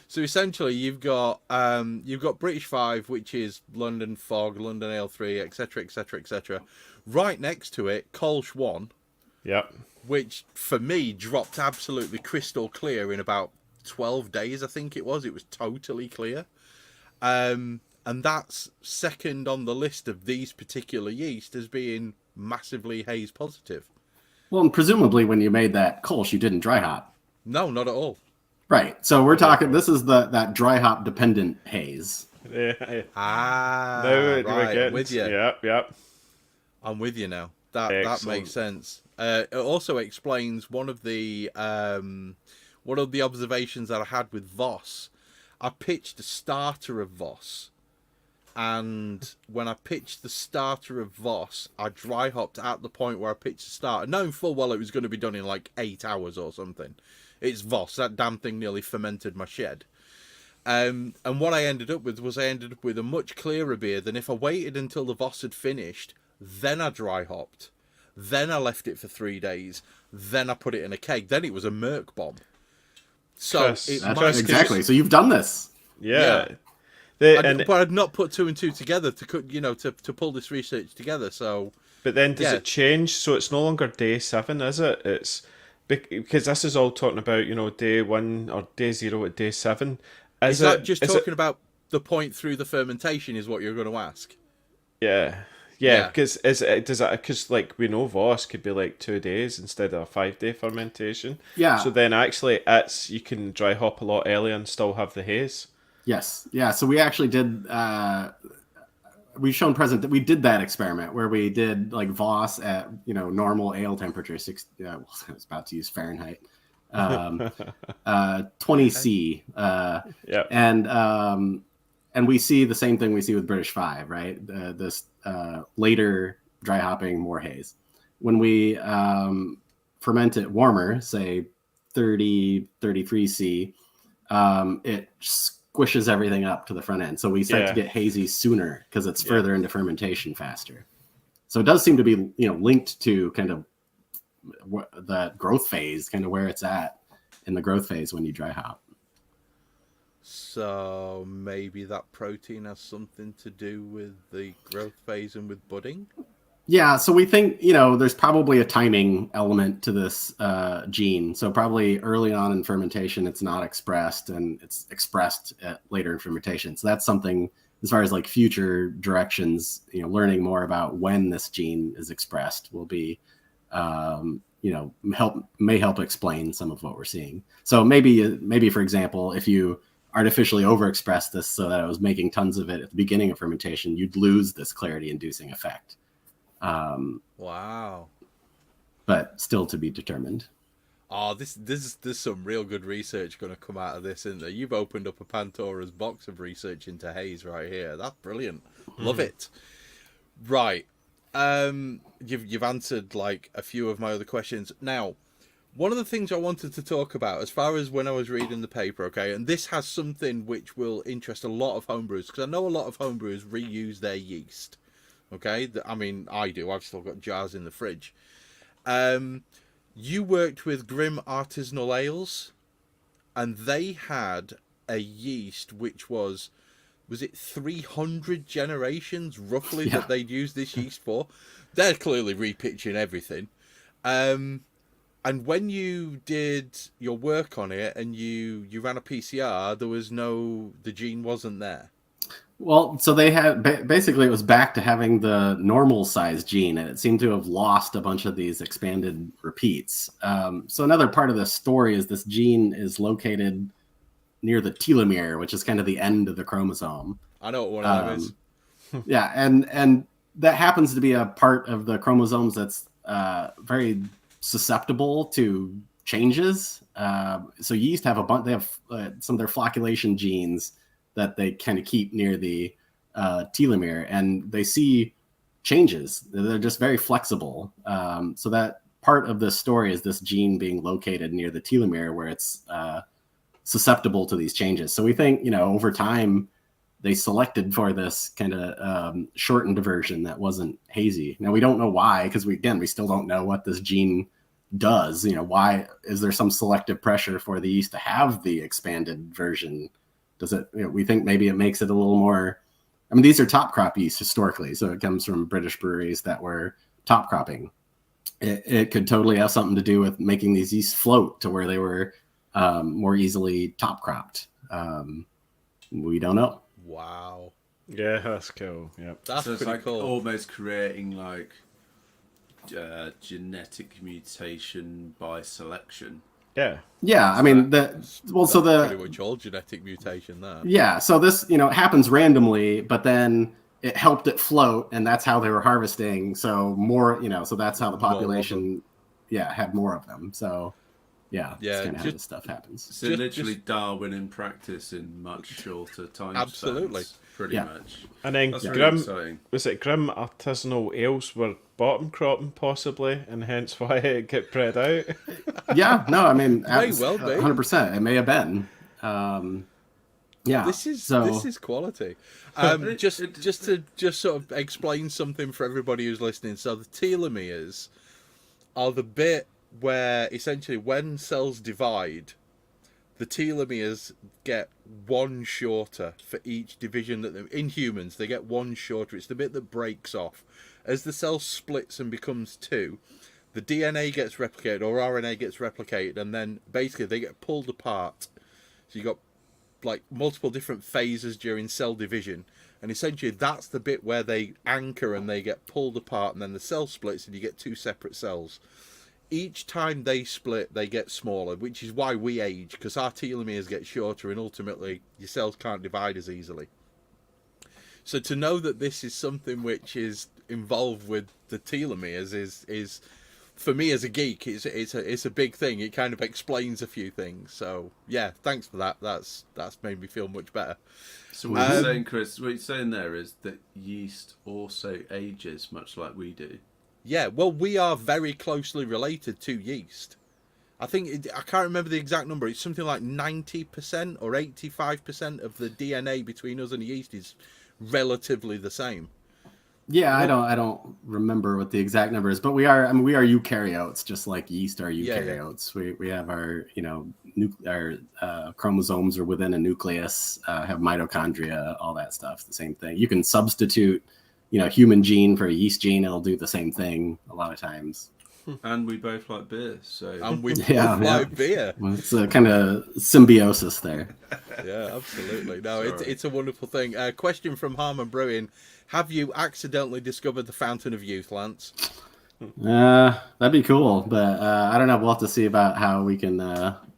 So essentially, you've got British 5, which is London Fog, London Ale 3, etc., etc., etc. Right next to it, Kolsch 1. Yep. Which for me dropped absolutely crystal clear in about 12 days. I think it was. It was totally clear. And that's second on the list of these particular yeast as being massively haze positive. Well, and presumably when you made that Kolsch, you didn't dry hop. No, not at all. Right. So we're talking. This is that dry hop dependent haze. Yeah. Right. With you. Yep. I'm with you now. That makes sense. It also explains one of the observations that I had with Voss. I pitched the starter of Voss. And when I pitched the starter of Voss, I dry hopped at the point where I pitched the starter, knowing full well it was going to be done in like 8 hours or something. It's Voss. That damn thing nearly fermented my shed. And what I ended up with was a much clearer beer than if I waited until the Voss had finished, then I dry hopped, then I left it for 3 days, then I put it in a keg. Then it was a Merc bomb. So exactly. So you've done this. Yeah. But I'd not put 2 and 2 together to pull this research together. So, but then does it change? So it's no longer day 7, is it? It's because this is all talking about day 1 or day 0 at day 7. Is that just talking about the point through the fermentation? Is what you're going to ask? Yeah. Because because like we know Voss could be like 2 days instead of a 5-day fermentation. Yeah. So then actually you can dry hop a lot earlier and still have the haze. Yes. Yeah. So we actually did. we've shown present that we did that experiment where we did like Voss at normal ale temperature, I was about to use Fahrenheit, 20°C, and we see the same thing we see with British 5, right? This later dry hopping, more haze. When we ferment it warmer, say 33°C, it squishes everything up to the front end. So we start to get hazy sooner because it's further into fermentation faster. So it does seem to be, linked to kind of the growth phase, kind of where it's at in the growth phase when you dry hop. So maybe that protein has something to do with the growth phase and with budding? Yeah, so we think, there's probably a timing element to this gene. So probably early on in fermentation, it's not expressed, and it's expressed later in fermentation. So that's something, as far as like future directions, learning more about when this gene is expressed will be, may help explain some of what we're seeing. So maybe for example, if you artificially overexpress this so that it was making tons of it at the beginning of fermentation, you'd lose this clarity-inducing effect. Wow. But still to be determined. Oh, there's some real good research going to come out of this, isn't there? You've opened up a Pandora's box of research into haze right here. That's brilliant. Love it. Right. You've answered like a few of my other questions. Now, one of the things I wanted to talk about, as far as when I was reading the paper, okay, and this has something which will interest a lot of homebrewers, because I know a lot of homebrewers reuse their yeast. Okay, I mean, I do. I've still got jars in the fridge. You worked with Grim Artisanal Ales, and they had a yeast which was it 300 generations roughly that they'd used this yeast for? They're clearly repitching everything. And when you did your work on it and you ran a PCR, the gene wasn't there. Well, so they had basically it was back to having the normal size gene, and it seemed to have lost a bunch of these expanded repeats. So another part of the story is this gene is located near the telomere, which is kind of the end of the chromosome. I know what one of them is. Yeah, and that happens to be a part of the chromosomes that's very susceptible to changes. So yeast have they have some of their flocculation genes that they kind of keep near the telomere, and they see changes. They're just very flexible. So that part of this story is this gene being located near the telomere where it's susceptible to these changes. So we think, over time, they selected for this kind of shortened version that wasn't hazy. Now, we don't know why, because we still don't know what this gene does. Why is there some selective pressure for the yeast to have the expanded version? Does it? We think maybe it makes it a little more. I mean, these are top crop yeast historically, so it comes from British breweries that were top cropping. It could totally have something to do with making these yeast float to where they were more easily top cropped. We don't know. Wow. Yeah, that's cool. Yeah, That's so it's pretty like cool. almost creating like genetic mutation by selection. Yeah. I mean, that's pretty much all genetic mutation there. Yeah. So this, happens randomly, but then it helped it float, and that's how they were harvesting. So more, so that's how the population, had more of them. So, that's kind of how this stuff happens. So literally Darwin in practice in much shorter time Absolutely. spans, pretty much. And then That's really exciting. Was it Grim Artisanal Ales were bottom cropping possibly, and hence why it get bred out? Yeah, no, I mean, May well be. 100%. It may have been. This is quality. Just to sort of explain something for everybody who's listening. So the telomeres are the bit where essentially when cells divide, the telomeres get one shorter for each division in humans. They get one shorter. It's the bit that breaks off. As the cell splits and becomes two, the DNA gets replicated or RNA gets replicated, and then basically they get pulled apart. So you got like multiple different phases during cell division, and essentially that's the bit where they anchor and they get pulled apart, and then the cell splits and you get two separate cells. Each time they split, they get smaller, which is why we age, because our telomeres get shorter and ultimately your cells can't divide as easily. So to know that this is something which is involved with the telomeres is for me as a geek, it's a big thing. It kind of explains a few things. So yeah, thanks for that. That's made me feel much better. So what you're saying, Chris, what you're saying there is that yeast also ages much like we do. Yeah, well, we are very closely related to yeast. I think I can't remember the exact number. It's something like 90% or 85% of the DNA between us and yeast is relatively the same. Yeah, I don't remember what the exact number is, but we are eukaryotes, just like yeast are eukaryotes. Yeah. We have our our chromosomes are within a nucleus, have mitochondria, all that stuff. The same thing. You can substitute, human gene for a yeast gene. It'll do the same thing a lot of times. And we both like beer, so and we both like beer. Well, it's a kind of symbiosis there. Yeah, absolutely. No, it's a wonderful thing. Question from Harmon Brewing: have you accidentally discovered the Fountain of Youth, Lance? That'd be cool, but I don't know. We'll have to see about how we can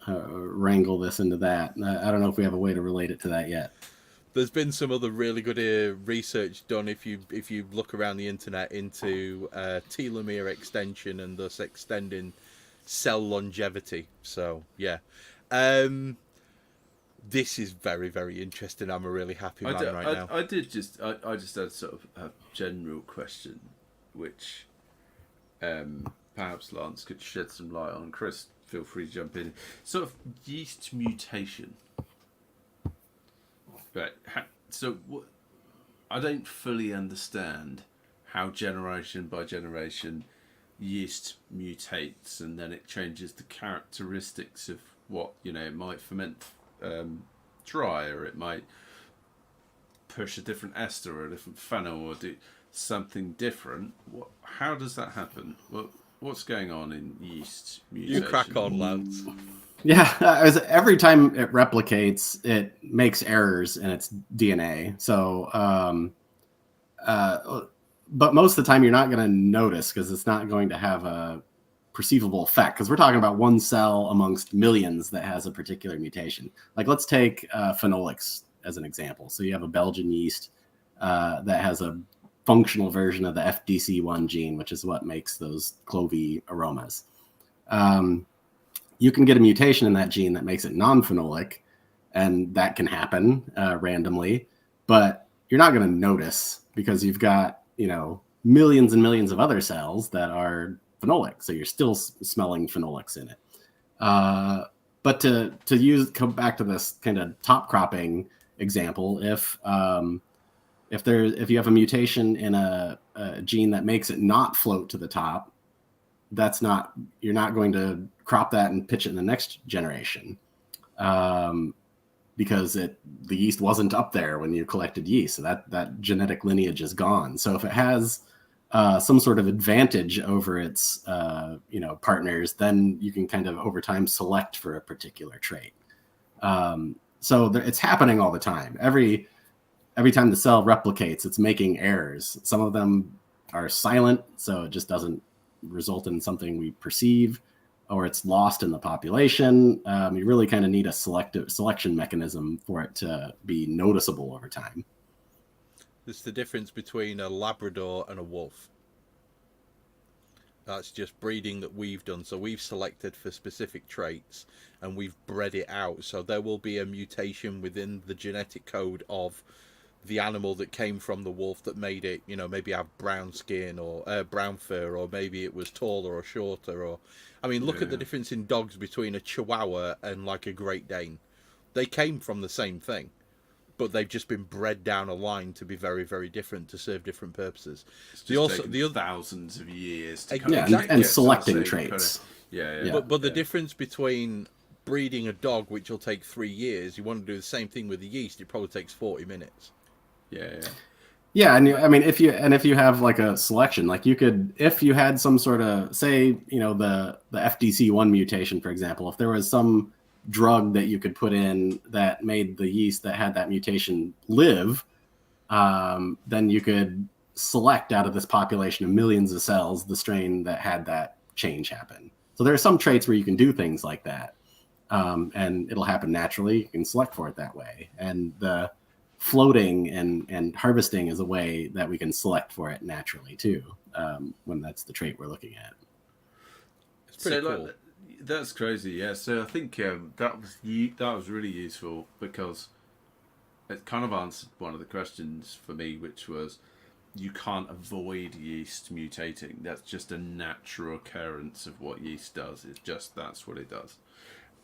wrangle this into that. I don't know if we have a way to relate it to that yet. There's been some other really good research done if you look around the internet into telomere extension and thus extending cell longevity. So yeah, this is very, very interesting. I'm a really happy man right now. I just had sort of a general question, which perhaps Lance could shed some light on. Chris, feel free to jump in. Sort of yeast mutation. Right. So I don't fully understand how generation by generation yeast mutates and then it changes the characteristics of what, it might ferment dry, or it might push a different ester or a different phenol or do something different. How does that happen? What's going on in yeast mutation? You crack on, Lance. Yeah, every time it replicates, it makes errors in its DNA. So, but most of the time you're not going to notice because it's not going to have a perceivable effect, because we're talking about one cell amongst millions that has a particular mutation. Like, let's take phenolics as an example. So you have a Belgian yeast that has a functional version of the FDC1 gene, which is what makes those clovey aromas. You can get a mutation in that gene that makes it non-phenolic, and that can happen randomly, but you're not going to notice because you've got, millions and millions of other cells that are phenolic, so you're still smelling phenolics in it. But to come back to this kind of top cropping example, if you have a mutation in a gene that makes it not float to the top, you're not going to crop that and pitch it in the next generation, because the yeast wasn't up there when you collected yeast. So that genetic lineage is gone. So if it has some sort of advantage over its partners, then you can kind of over time select for a particular trait. So it's happening all the time. Every time the cell replicates, it's making errors. Some of them are silent, so it just doesn't result in something we perceive, or it's lost in the population. You really kind of need a selection mechanism for it to be noticeable over time. It's the difference between a Labrador and a wolf. That's just breeding that we've done. So we've selected for specific traits and we've bred it out. So there will be a mutation within the genetic code of the animal that came from the wolf that made it, maybe have brown skin or brown fur, or maybe it was taller or shorter. Or, look at the difference in dogs between a Chihuahua and like a Great Dane. They came from the same thing, but they've just been bred down a line to be very, very different, to serve different purposes. It's just the other thousands of years to and selecting traits. But the difference between breeding a dog, which will take 3 years, you want to do the same thing with the yeast, it probably takes 40 minutes. Yeah, and if you have like a selection, like you could, if you had some sort of, say, the FDC1 mutation, for example, if there was some drug that you could put in that made the yeast that had that mutation live, then you could select out of this population of millions of cells the strain that had that change happen. So there are some traits where you can do things like that, and it'll happen naturally. You can select for it that way, and floating and harvesting is a way that we can select for it naturally too, when that's the trait we're looking at. It's pretty cool. Like, that's crazy, yeah. So I think that was really useful because it kind of answered one of the questions for me, which was you can't avoid yeast mutating. That's just a natural occurrence of what yeast does. It's just that's what it does,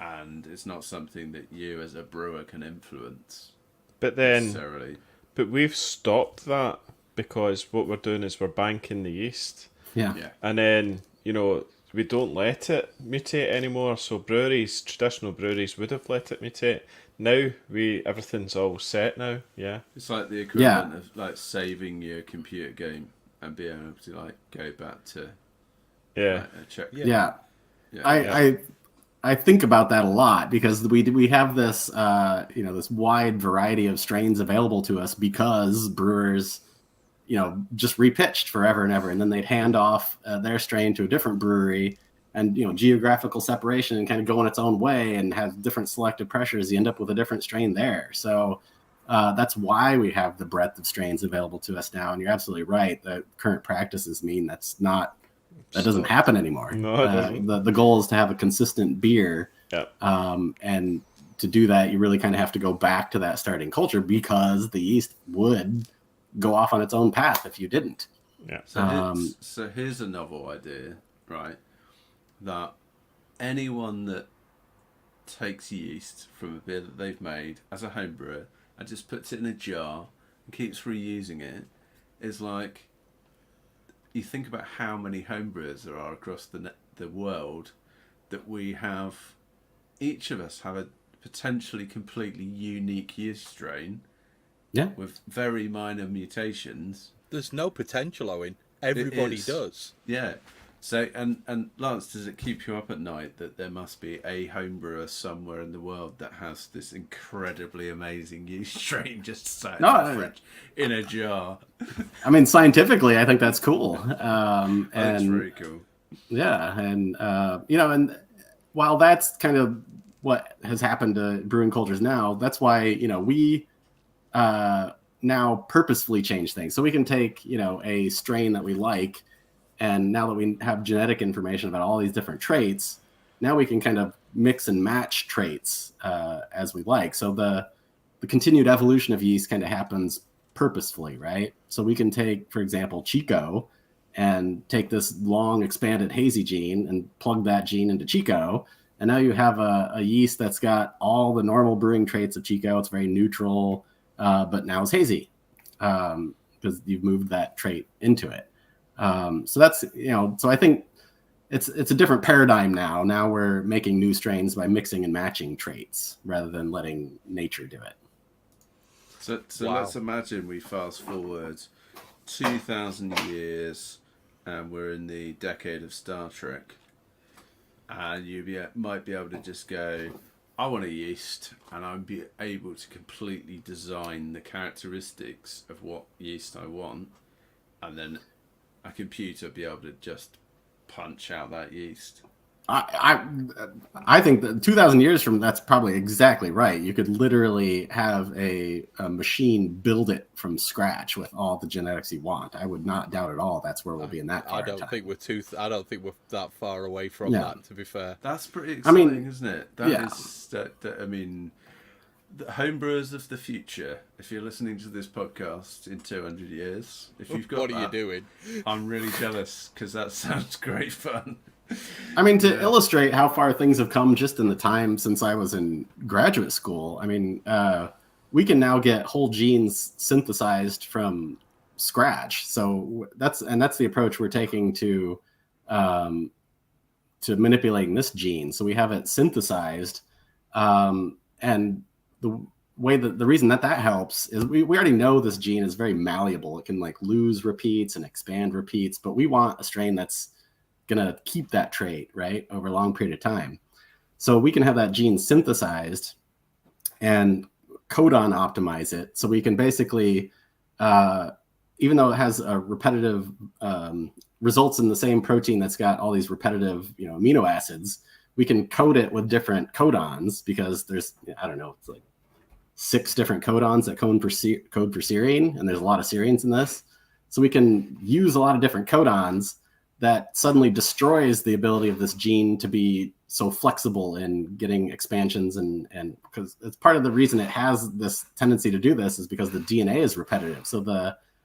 and it's not something that you as a brewer can influence. But then, necessarily. But we've stopped that because what we're doing is we're banking the yeast. Yeah. And then, we don't let it mutate anymore. So traditional breweries would have let it mutate. Now everything's all set now. Yeah. It's like the equivalent of like saving your computer game and being able to like go back to check. Yeah. I think about that a lot because we have this this wide variety of strains available to us because brewers just repitched forever and ever, and then they'd hand off their strain to a different brewery, and geographical separation and kind of going its own way and have different selective pressures. You end up with a different strain there. So that's why we have the breadth of strains available to us now. And you're absolutely right. The current practices mean that doesn't happen anymore. No, it doesn't. The goal is to have a consistent beer. Yeah. And to do that, you really kind of have to go back to that starting culture because the yeast would go off on its own path if you didn't. Yeah. So here's a novel idea, right? That anyone that takes yeast from a beer that they've made as a home brewer and just puts it in a jar and keeps reusing it is like, you think about how many homebrewers there are across the world that we have. Each of us have a potentially completely unique yeast strain, with very minor mutations. There's no potential, Owen. Everybody does. Yeah. So and Lance, does it keep you up at night that there must be a homebrewer somewhere in the world that has this incredibly amazing yeast strain just sat in a jar? I mean, scientifically, I think that's cool. That's very cool. Yeah, and and while that's kind of what has happened to brewing cultures now, that's why we now purposefully change things. So we can take a strain that we like. And now that we have genetic information about all these different traits, now we can kind of mix and match traits as we like. So the continued evolution of yeast kind of happens purposefully, right? So we can take, for example, Chico and take this long expanded hazy gene and plug that gene into Chico. And now you have a yeast that's got all the normal brewing traits of Chico. It's very neutral, but now it's hazy because you've moved that trait into it. So that's, so I think it's a different paradigm now. Now we're making new strains by mixing and matching traits rather than letting nature do it. So let's imagine we fast forward 2,000 years and we're in the decade of Star Trek, and you might be able to just go, I want a yeast, and I'd be able to completely design the characteristics of what yeast I want, and then a computer be able to just punch out that yeast. I think that 2,000 years from that's probably exactly right. You could literally have a machine build it from scratch with all the genetics you want. I would not doubt at all that's where we'll be in that. I don't think we're that far away from that. To be fair, that's pretty exciting, isn't it? I mean, the homebrewers of the future. If you're listening to this podcast in 200 years, if you've got what are you doing? I'm really jealous because that sounds great fun. I mean, to illustrate how far things have come just in the time since I was in graduate school, I mean, we can now get whole genes synthesized from scratch. So that's the approach we're taking to manipulating this gene. So we have it synthesized, and the reason that helps is we already know this gene is very malleable. It can like lose repeats and expand repeats, but we want a strain that's going to keep that trait, right, over a long period of time. So we can have that gene synthesized and codon optimize it. So we can basically, even though it has a repetitive, results in the same protein that's got all these repetitive, amino acids, we can code it with different codons because there's, I don't know, it's like 6 different codons that code for serine, and there's a lot of serines in this. So we can use a lot of different codons that suddenly destroys the ability of this gene to be so flexible in getting expansions, and because it's part of the reason it has this tendency to do this is because the DNA is repetitive. So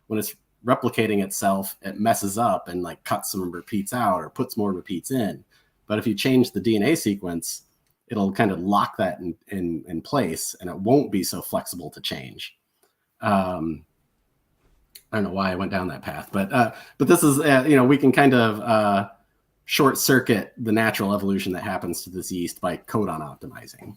when it's replicating itself, it messes up and like cuts some repeats out or puts more repeats in. But if you change the DNA sequence, it'll kind of lock that in place, and it won't be so flexible to change. I don't know why I went down that path, but this is we can kind of short circuit the natural evolution that happens to this yeast by codon optimizing.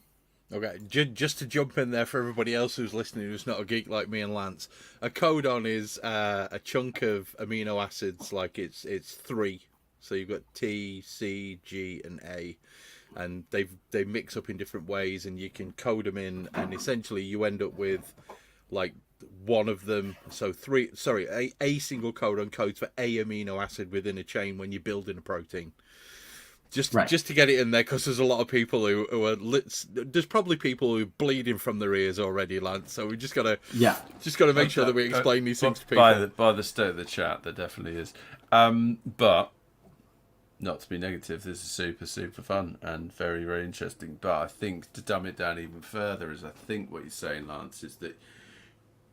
Okay, just to jump in there for everybody else who's listening who's not a geek like me and Lance, a codon is a chunk of amino acids, like it's 3. So you've got T, C, G, and A, and they mix up in different ways, and you can code them in, and essentially you end up with like one of them. So a single codon codes for a amino acid within a chain when you're building a protein. Just to get it in there, because there's a lot of people who are there's probably people who are bleeding from their ears already, Lance. So we just gotta make sure that we explain these things to people. By the state of the chat, there definitely is. But not to be negative, this is super, super fun and very, very interesting. But I think to dumb it down even further is, I think what you're saying, Lance, is that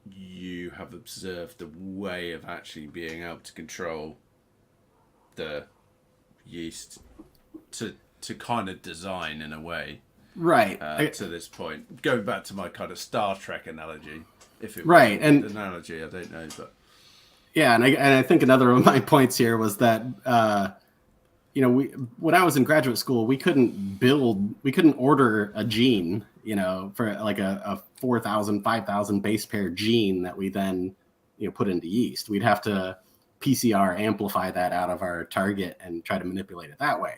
you have observed a way of actually being able to control the yeast to kind of design in a way, right? To this point, going back to my kind of Star Trek analogy, if it was right, an analogy, I don't know, but yeah, and I think another of my points here was that when I was in graduate school, we couldn't order a gene, for like a 4,000, 5,000 base pair gene that we then, put into yeast. We'd have to PCR amplify that out of our target and try to manipulate it that way.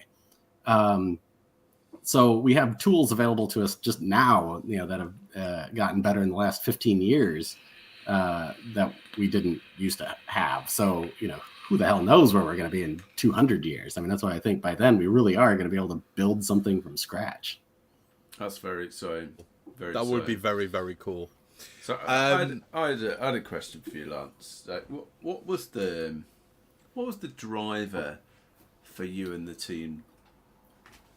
So we have tools available to us just now, that have gotten better in the last 15 years that we didn't used to have. So, who the hell knows where we're going to be in 200 years? I mean, that's why I think by then we really are going to be able to build something from scratch. That's very exciting. That would be very, very cool. So I had a question for you, Lance. Like, what was the driver for you and the team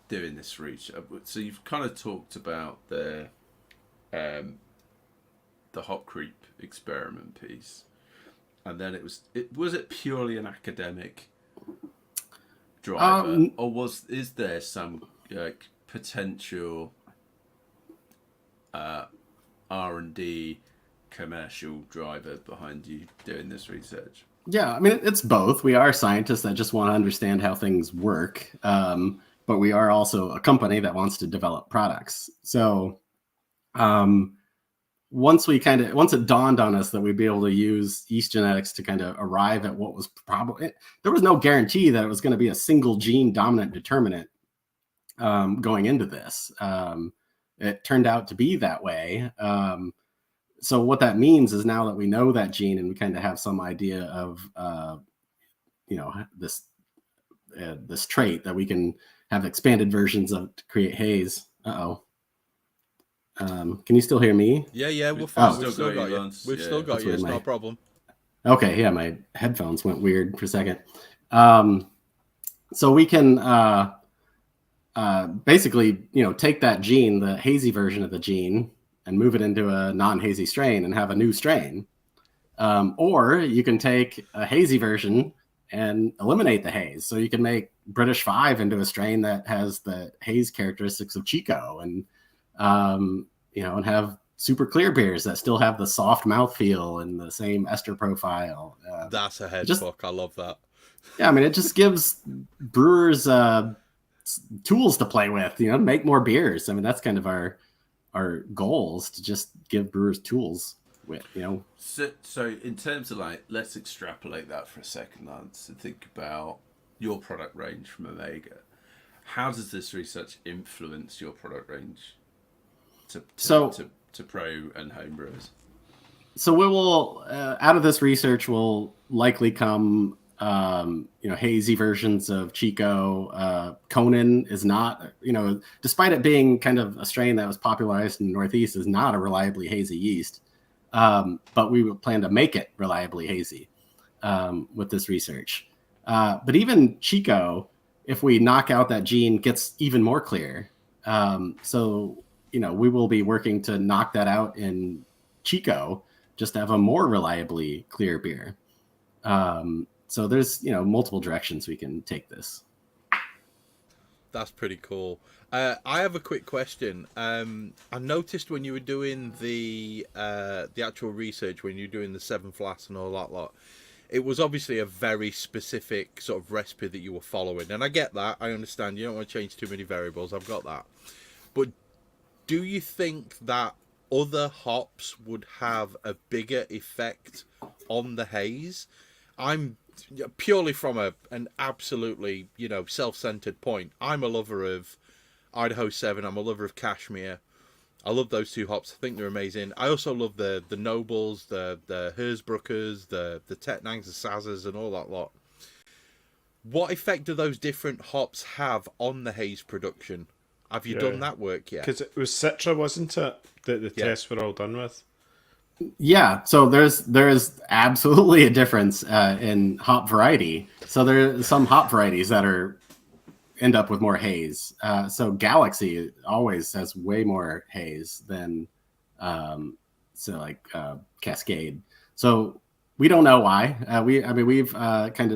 doing this research? So you've kind of talked about the hop creep experiment piece, and then was it purely an academic driver, or is there some potential R&D commercial driver behind you doing this research? Yeah, I mean, it's both. We are scientists that just want to understand how things work, but we are also a company that wants to develop products. So once it dawned on us that we'd be able to use yeast genetics to kind of arrive at what was probably, there was no guarantee that it was going to be a single gene dominant determinant going into this. It turned out to be that way. So what that means is now that we know that gene and we kind of have some idea of, this trait, that we can have expanded versions of to create haze. Can you still hear me? Yeah, we're fine. We've still got you. We've still got you. It's no problem. Okay, yeah, my headphones went weird for a second. So we can basically, take that gene, the hazy version of the gene, and move it into a non-hazy strain and have a new strain. Or you can take a hazy version and eliminate the haze. So you can make British 5 into a strain that has the haze characteristics of Chico, and and have super clear beers that still have the soft mouthfeel and the same ester profile. That's a head fuck. I love that. Yeah, I mean, it just gives brewers tools to play with, to make more beers. I mean, that's kind of our goals, to just give brewers tools with, So in terms of let's extrapolate that for a second, Lance, and think about your product range from Omega. How does this research influence your product range to pro and home brewers? So we will, out of this research will likely come hazy versions of Chico. Conan is not, despite it being kind of a strain that was popularized in the Northeast, is not a reliably hazy yeast. But we plan to make it reliably hazy with this research. But even Chico, if we knock out that gene, gets even more clear. So we will be working to knock that out in Chico, just to have a more reliably clear beer. So there's multiple directions we can take this. That's pretty cool. I have a quick question. I noticed when you were doing the actual research, when you're doing the 7 flasks and all that lot, it was obviously a very specific sort of recipe that you were following, and I get that. I understand you don't want to change too many variables. I've got that. But do you think that other hops would have a bigger effect on the haze? I'm purely from an absolutely self-centered point. I'm a lover of Idaho 7. I'm a lover of Cashmere. I love those 2 hops. I think they're amazing. I also love the Nobles, the Hersbruckers, the Tettnangs, the Sazzers, and all that lot. What effect do those different hops have on the haze production? Have you done that work yet? Because it was Citra, wasn't it? That the tests were all done with. Yeah, so there's absolutely a difference in hop variety. So there are some hop varieties that end up with more haze. So Galaxy always has way more haze than Cascade. So we don't know why. We've kind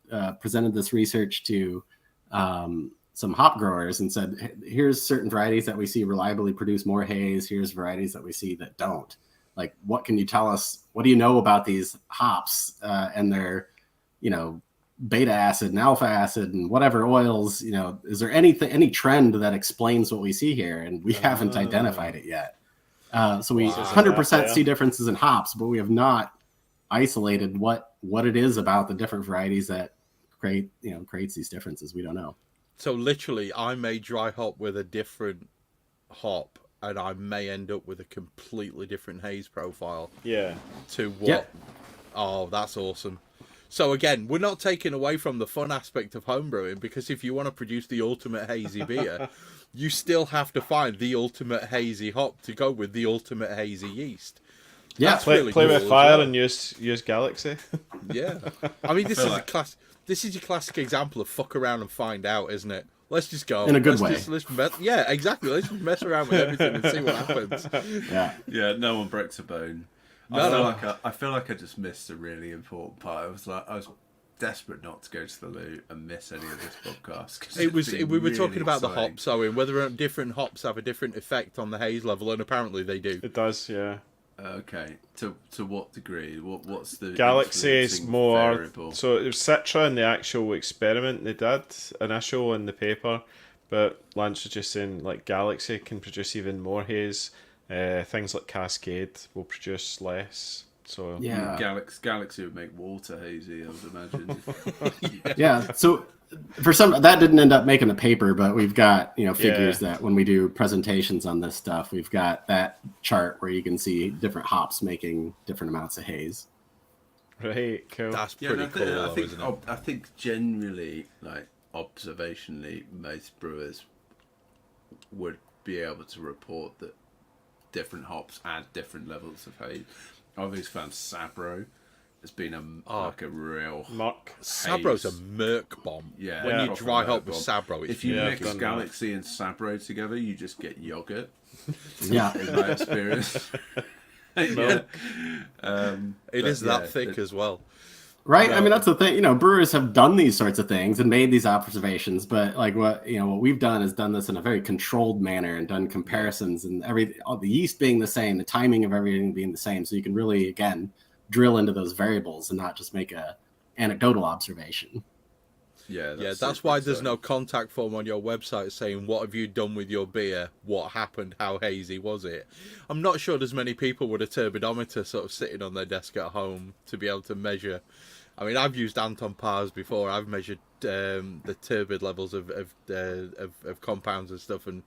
of presented this research to some hop growers and said, here's certain varieties that we see reliably produce more haze. Here's varieties that we see that don't. Like, what can you tell us? What do you know about these hops and their, beta acid and alpha acid and whatever oils? Is there any trend that explains what we see here? And we haven't identified it yet. So we 100% see differences in hops, but we have not isolated what it is about the different varieties that creates these differences. We don't know. So literally, I may dry hop with a different hop, and I may end up with a completely different haze profile. Yeah. To what? Yeah. Oh, that's awesome. So again, we're not taking away from the fun aspect of homebrewing, because if you want to produce the ultimate hazy beer, you still have to find the ultimate hazy hop to go with the ultimate hazy yeast. Yeah, That's Play really with cool as fire well. and use Galaxy. Yeah. I mean, this is your classic example of fuck around and find out, isn't it? Let's just go. In a good way. Yeah, exactly. Let's just mess around with everything and see what happens. Yeah. No one breaks a bone. I feel like I just missed a really important part. I was desperate not to go to the loo and miss any of this podcast. 'Cause We were talking about the exciting. hops, Owen, whether or not different hops have a different effect on the haze level, and apparently they do. It does, yeah. Okay, to what degree? What's the Galaxy is influencing more. variable? So it was Citra in the actual experiment they did, initial in the paper, but Lance was just saying like Galaxy can produce even more haze. Things like Cascade will produce less. So Yeah. Galaxy would make water hazy, I would imagine. Yeah. So for some, that didn't end up making the paper, but we've got figures that when we do presentations on this stuff, we've got that chart where you can see different hops making different amounts of haze. right, cool. That's Yeah, pretty and cool, though, isn't it? I think generally, like observationally, most brewers would be able to report that different hops add different levels of haze. I've always found Sabro has been like a real Muck. Sabro's a haze. merc bomb. Yeah, When you proper dry merc hop with bomb. Sabro, it's If you Yeah, mix done that. Galaxy and Sabro together, you just get yogurt. Yeah. In my experience. Yeah. it is that thick as well. Right. I mean, that's the thing. Brewers have done these sorts of things and made these observations, but like what we've done is done this in a very controlled manner and done comparisons and all the yeast being the same, the timing of everything being the same. So you can really, again, drill into those variables and not just make a anecdotal observation. Yeah, That's super why there's exciting. no contact form on your website saying, what have you done with your beer? What happened? How hazy was it? I'm not sure there's many people with a turbidometer sort of sitting on their desk at home to be able to measure. I mean, I've used Anton Pars before. I've measured the turbid levels of compounds and stuff, and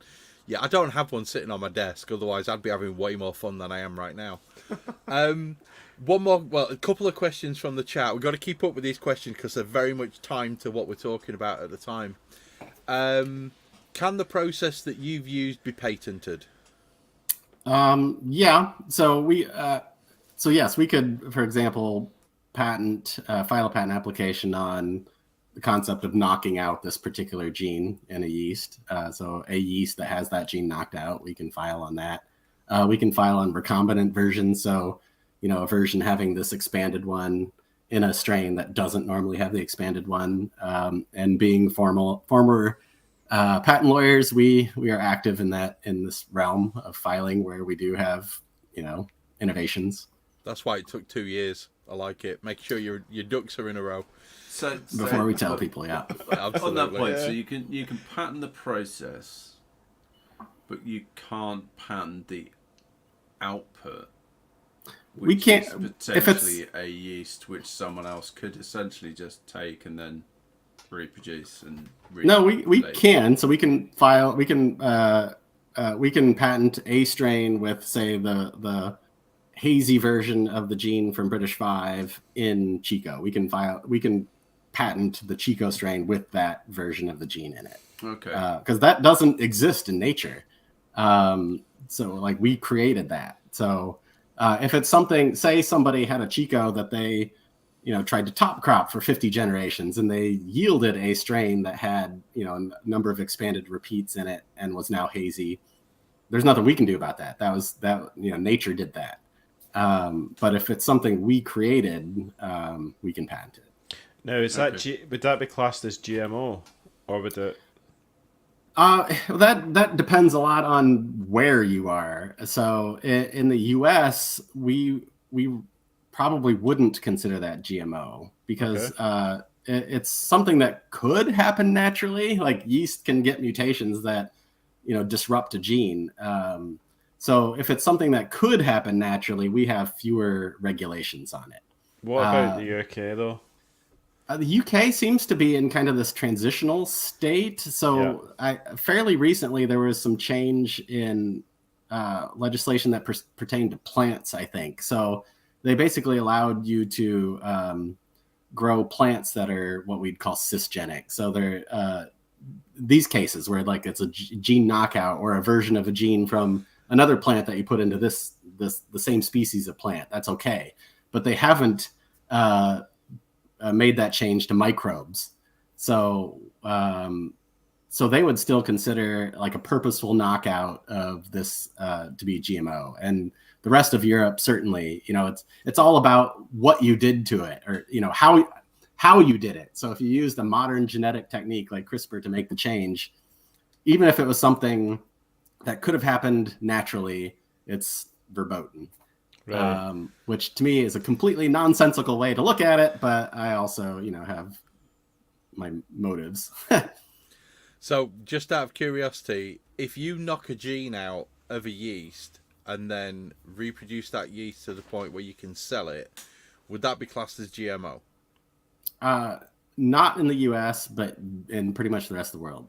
Yeah, I don't have one sitting on my desk. Otherwise, I'd be having way more fun than I am right now. One more, well, a couple of questions from the chat. We've got to keep up with these questions because they're very much timed to what we're talking about at the time. Can the process that you've used be patented? Yeah. So yes, we could, for example, file a patent application on the concept of knocking out this particular gene in a yeast. So a yeast that has that gene knocked out, we can file on that. We can file on recombinant versions. So, a version having this expanded one in a strain that doesn't normally have the expanded one. And being former patent lawyers, we are active in this realm of filing where we do have, innovations. That's why it took 2 years. I like it. Make sure your ducks are in a row. So Before we tell people, yeah. On that point, so you can patent the process, but you can't patent the output. We can't is potentially a yeast which someone else could essentially just take and then reproduce and no, we can. So we can file. We can patent a strain with, say, the hazy version of the gene from British 5 in Chico. We can patent the Chico strain with that version of the gene in it. Okay. Because that doesn't exist in nature. So like we created that. So if it's something, say somebody had a Chico that they, tried to top crop for 50 generations and they yielded a strain that had, a number of expanded repeats in it and was now hazy. There's nothing we can do about that. Nature did that. But if it's something we created, we can patent it. Now, would that be classed as GMO, or would it? That depends a lot on where you are. So in the U.S., we probably wouldn't consider that GMO because it's something that could happen naturally. Like yeast can get mutations that disrupt a gene. So if it's something that could happen naturally, we have fewer regulations on it. What about the UK though? The UK seems to be in kind of this transitional state. So fairly recently, there was some change in legislation that pertained to plants, I think. So they basically allowed you to grow plants that are what we'd call cisgenic. So they're these cases where like it's a gene knockout or a version of a gene from another plant that you put into the same species of plant. That's okay. But they haven't made that change to microbes. So they would still consider like a purposeful knockout of this to be GMO. And the rest of Europe, certainly, it's all about what you did to it or, how you did it. So if you used a modern genetic technique like CRISPR to make the change, even if it was something that could have happened naturally, it's verboten. Right. Which to me is a completely nonsensical way to look at it, but I also, have my motives. So just out of curiosity, if you knock a gene out of a yeast and then reproduce that yeast to the point where you can sell it, would that be classed as GMO? Not in the US, but in pretty much the rest of the world.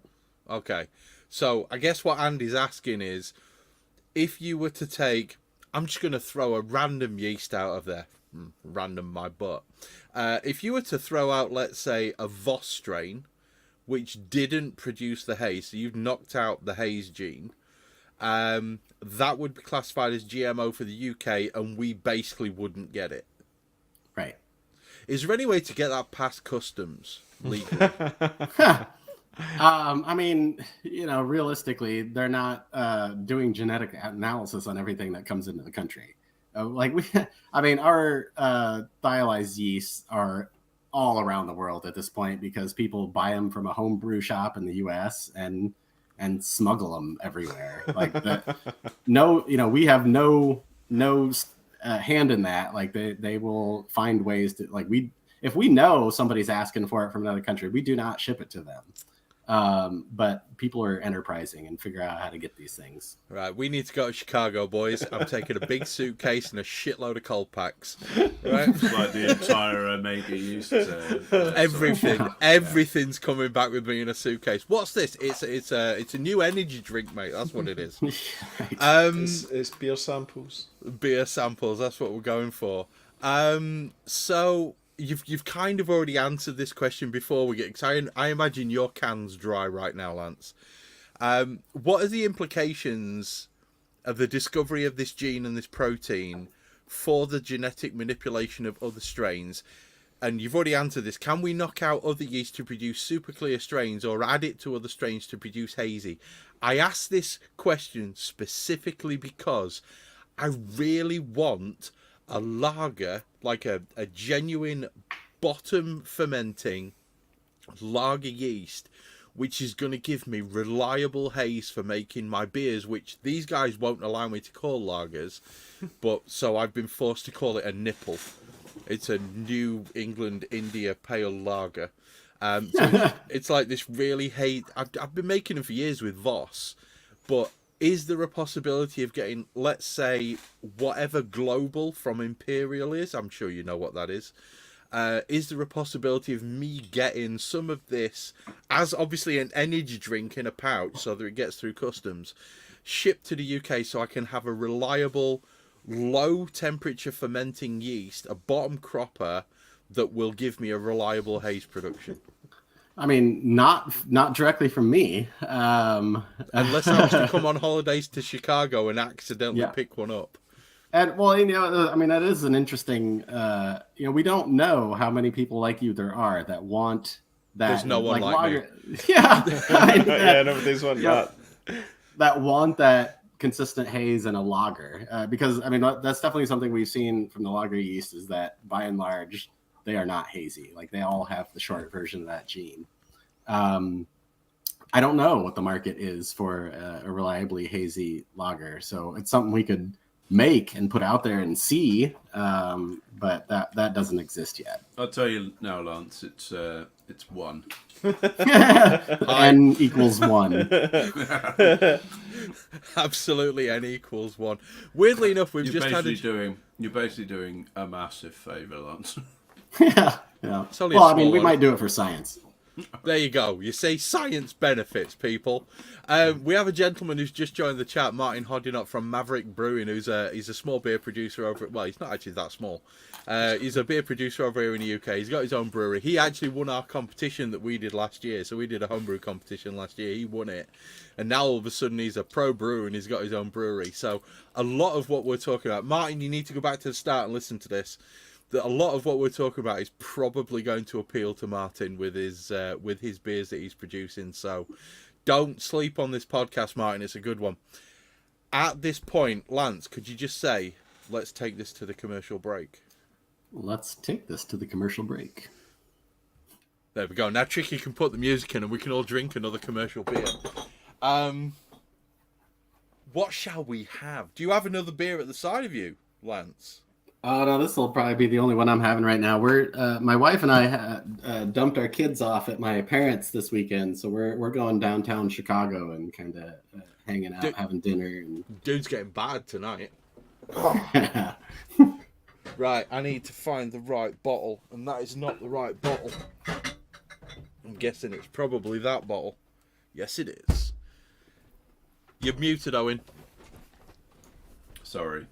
Okay. So I guess what Andy's asking is, if you were to take, I'm just going to throw a random yeast out of there, random my butt. If you were to throw out, let's say, a Voss strain, which didn't produce the haze, so you've knocked out the haze gene, that would be classified as GMO for the UK, and we basically wouldn't get it. Right. Is there any way to get that past customs legally? I mean, realistically, they're not doing genetic analysis on everything that comes into the country. Our dialyzed yeasts are all around the world at this point because people buy them from a homebrew shop in the U.S. and smuggle them everywhere. We have no hand in that. Like they will find ways to if we know somebody's asking for it from another country, we do not ship it to them. But people are enterprising and figure out how to get these things. Right, we need to go to Chicago, boys. I'm taking a big suitcase and a shitload of cold packs. Right, It's like the entire Mega Yeast. Everything's coming back with me in a suitcase. What's this? It's a new energy drink, mate. That's what it is. It's beer samples. Beer samples. That's what we're going for. So you've kind of already answered this question before we get excited. I imagine your can's dry right now, Lance. What are the implications of the discovery of this gene and this protein for the genetic manipulation of other strains? And you've already answered this. Can we knock out other yeast to produce super clear strains or add it to other strains to produce hazy? I ask this question specifically because I really want a lager, like a genuine bottom fermenting lager yeast, which is going to give me reliable haze for making my beers, which these guys won't allow me to call lagers, but so I've been forced to call it a nipple. It's a New England India pale lager. So it's like this really I've been making them for years with Voss, but is there a possibility of getting, let's say, whatever global from Imperial is? I'm sure you know what that is. Is there a possibility of me getting some of this as obviously an energy drink in a pouch so that it gets through customs, shipped to the UK so I can have a reliable, low temperature fermenting yeast, a bottom cropper that will give me a reliable haze production? I mean, not directly from me. Unless I was to come on holidays to Chicago and accidentally pick one up. And well, I mean, that is an interesting. We don't know how many people like you there are that want that. There's no one like lager. Me. Yeah, Nobody's want that. That want that consistent haze in a lager, because I mean that's definitely something we've seen from the lager yeast is that by and large they are not hazy. Like they all have the short version of that gene. I don't know what the market is for a reliably hazy lager, so it's something we could make and put out there and see, but that doesn't exist yet. I'll tell you now, Lance. It's one. N equals 1. Absolutely, N equals 1. Weirdly enough, we've just had you're basically doing a massive favour, Lance. Yeah. Well, I mean, we might do it for science. There you go. You see, science benefits, people. We have a gentleman who's just joined the chat, Martin Hodinot from Maverick Brewing, he's a small beer producer over at, well, he's not actually that small. He's a beer producer over here in the UK. He's got his own brewery. He actually won our competition that we did last year. So we did a homebrew competition last year. He won it. And now all of a sudden he's a pro brewer and he's got his own brewery. So a lot of what we're talking about, Martin, you need to go back to the start and listen to this. That a lot of what we're talking about is probably going to appeal to Martin with his beers that he's producing. So don't sleep on this podcast, Martin. It's a good one. At this point, Lance, could you just say, let's take this to the commercial break? Let's take this to the commercial break. There we go. Now Tricky can put the music in and we can all drink another commercial beer. What shall we have? Do you have another beer at the side of you, Lance? Oh no, this will probably be the only one I'm having right now. We're my wife and I dumped our kids off at my parents' this weekend, so we're going downtown Chicago and kind of hanging out, having dinner. And dude's getting bad tonight. Right, I need to find the right bottle, and that is not the right bottle. I'm guessing it's probably that bottle. Yes, it is. You're muted, Owen. Sorry.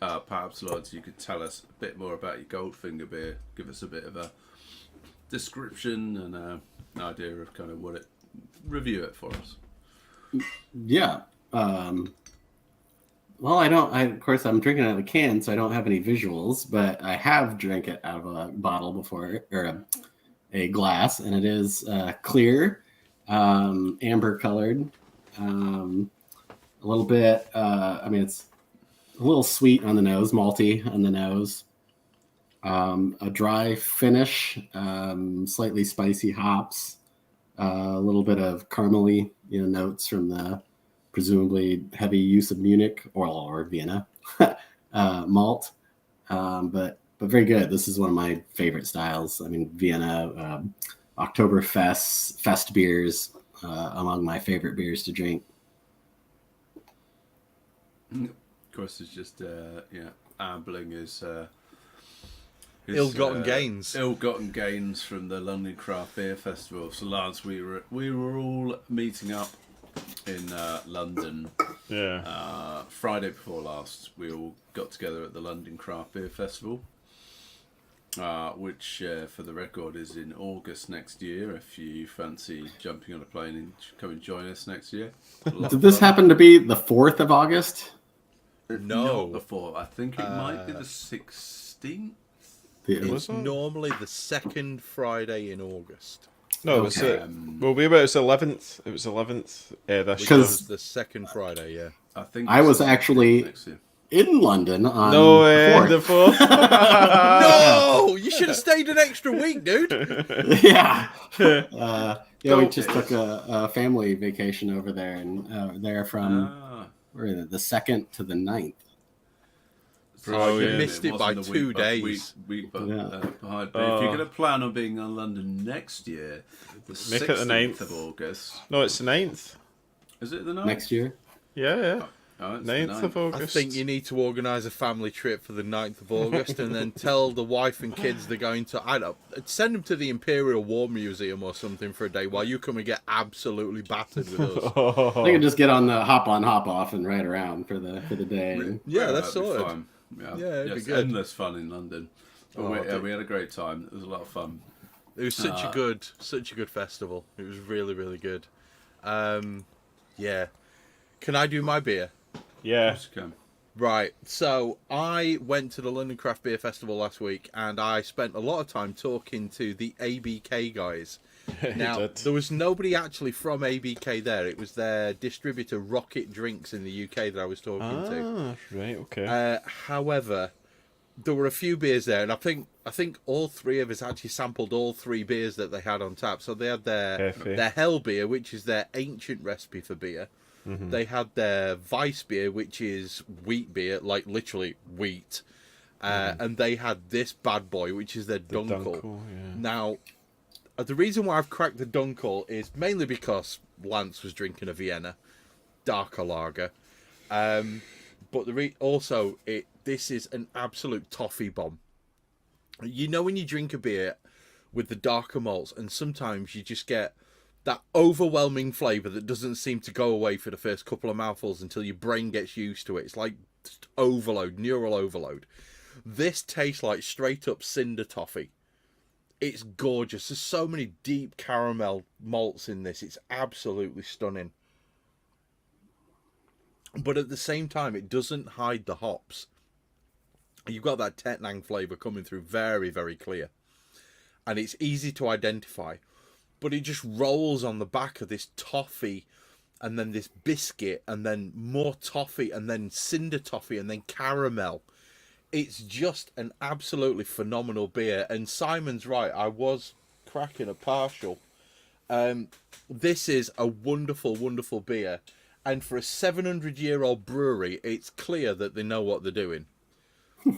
Perhaps, Lodge, you could tell us a bit more about your Goldfinger beer. Give us a bit of a description and an idea of kind of what it. Review it for us. Yeah. Well, of course, I'm drinking out of a can, so I don't have any visuals, but I have drank it out of a bottle before, or a glass, and it is clear, amber colored, a little bit. I mean, it's a little sweet on the nose, malty on the nose. A dry finish, slightly spicy hops, a little bit of caramely, notes from the presumably heavy use of Munich or Vienna malt, but very good. This is one of my favorite styles. I mean, Vienna, Oktoberfest fest beers among my favorite beers to drink. Of course, it's just ambling is Ill-gotten gains. Ill-gotten gains from the London Craft Beer Festival. So, Lance, we were all meeting up in London. Yeah. Friday before last, we all got together at the London Craft Beer Festival, which, for the record, is in August next year. If you fancy jumping on a plane and come and join us next year. Did this happen to be the 4th of August? No. Not the 4th. I think it might be the 16th. It's normally the second Friday in August. No, it was well, it was 11th. It was 11th. Which Because- was the second Friday, yeah. I think I was it's actually next year. in London on No, the 4th. the 4th. No! You should have stayed an extra week, dude. Yeah. We just took a family vacation over there, and there from where is it, the 2nd to the 9th. Oh, you yeah, missed it by wasn't a 2 week, days. Week Yeah. behind. But if you're going to plan on being in London next year, the Make it the 16th 9th. of August. No, it's the 9th. Is it the 9th? Next year. Yeah. Oh, it's the 9th of 9th. August. I think you need to organise a family trip for the 9th of August and then tell the wife and kids they're going to, I don't know, send them to the Imperial War Museum or something for a day while you come and get absolutely battered with us. They can just get on the hop on, hop off, and ride around for the day. Yeah, that's that'd be sorted. fine. Yeah, it'd be it's good. endless fun in London. But we had a great time. It was a lot of fun. It was such a good festival. It was really, really good. Yeah. Can I do my beer? Yeah. Okay. Right, so I went to the London Craft Beer Festival last week and I spent a lot of time talking to the ABK guys. Now, did. there was nobody actually from ABK there. It was their distributor Rocket Drinks in the UK that I was talking to. Right, okay. However, there were a few beers there, and I think all three of us actually sampled all three beers that they had on tap. So they had their Hell beer, which is their ancient recipe for beer. Mm-hmm. They had their Weiss beer, which is wheat beer, like literally wheat. And they had this bad boy, which is their Dunkel. Yeah. Now, the reason why I've cracked the Dunkel is mainly because Lance was drinking a Vienna darker lager. But this is an absolute toffee bomb. You know when you drink a beer with the darker malts and sometimes you just get that overwhelming flavour that doesn't seem to go away for the first couple of mouthfuls until your brain gets used to it. It's like just overload, neural overload. This tastes like straight up cinder toffee. It's gorgeous. There's so many deep caramel malts in this. It's absolutely stunning. But at the same time, it doesn't hide the hops. You've got that Tettnang flavour coming through very, very clear. And it's easy to identify. But it just rolls on the back of this toffee and then this biscuit and then more toffee and then cinder toffee and then caramel. It's just an absolutely phenomenal beer. And Simon's right, I was cracking a partial. This is a wonderful, wonderful beer. And for a 700-year-old brewery, it's clear that they know what they're doing.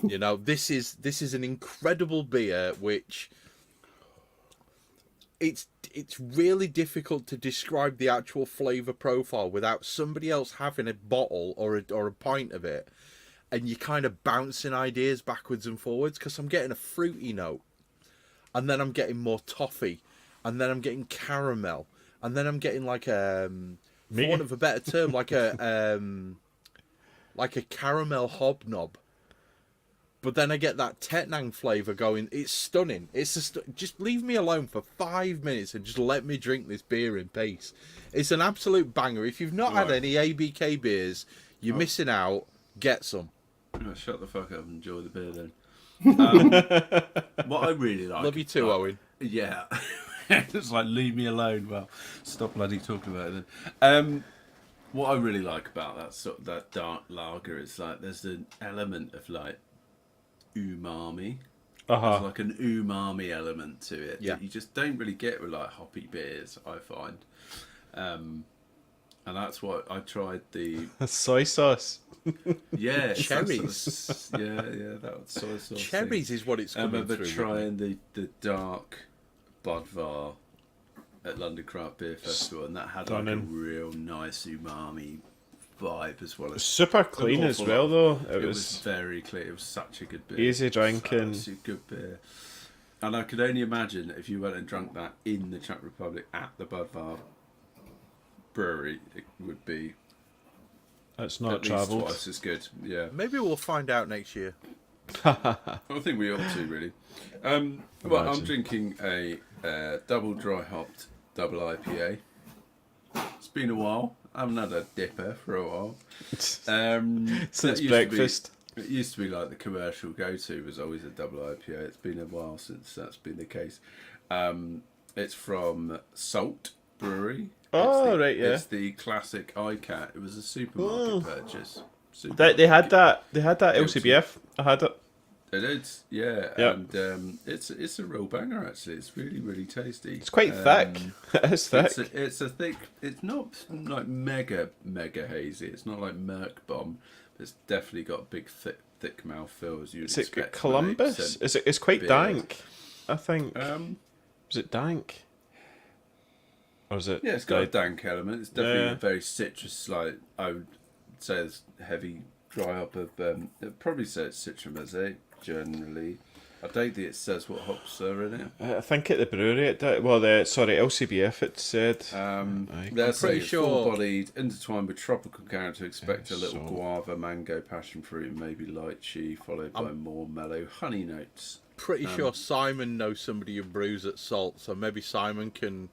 You know, this is an incredible beer, which it's really difficult to describe the actual flavour profile without somebody else having a bottle or a pint of it, and you're kind of bouncing ideas backwards and forwards, because I'm getting a fruity note, and then I'm getting more toffee, and then I'm getting caramel, and then I'm getting like for want of a better term, like a caramel hobnob. But then I get that Tettnang flavour going. It's stunning. Just leave me alone for 5 minutes and just let me drink this beer in peace. It's an absolute banger. If you've not had any ABK beers, you're missing out. Get some. Oh, shut the fuck up and enjoy the beer then. What I really like... Love you too, Owen. Yeah. It's like, leave me alone. Well, stop bloody talking about it then. What I really like about that dark lager is like there's an element of like umami. There's like an umami element to it that you just don't really get with like hoppy beers, I find. And that's what I tried the soy sauce. Yeah, cherries. That was soy sauce. Cherries is what it's coming I remember through. trying the dark Budvar at London Craft Beer Festival, and that had like a real nice umami vibe as well. As super clean as well, though. It was very clean. It was such a good beer. Easy drinking. Such a good beer. And I could only imagine if you went and drank that in the Czech Republic at the Budvar brewery, it would be it's not at travelled. least twice as good. Yeah. Maybe we'll find out next year. I think we ought to, really. Well, I'm drinking a double dry hopped double IPA. It's been a while. I haven't had a dipper for a while. Since breakfast. It used to be like the commercial go-to was always a double IPA. It's been a while since that's been the case. It's from Salt Brewery. Right, yeah. It's the classic iCat. It was a supermarket purchase. They had that. They had that LCBF. I had it. It is, yeah. Yep. And it's a real banger, actually. It's really, really tasty. It's quite thick. It's thick. It's a thick. It's not like mega hazy. It's not like Merc Bomb. It's definitely got a big, thick mouthfeel, as you'd Is expect. it Columbus? It's quite beer. dank, I think. Is it dank? Or is it? Yeah, it's got a dank element. It's definitely very citrus. Like I would say, it's heavy dry hop of. I'd probably say it's Citra Mosaic generally. I don't think it says what hops are in it. I think at the brewery it did. Well, LCBF it said. They're pretty sure. Full-bodied, intertwined with tropical character. Expect a little guava, mango, passion fruit, and maybe lychee, followed by more mellow honey notes. Pretty sure Simon knows somebody who brews at Salt, so maybe Simon can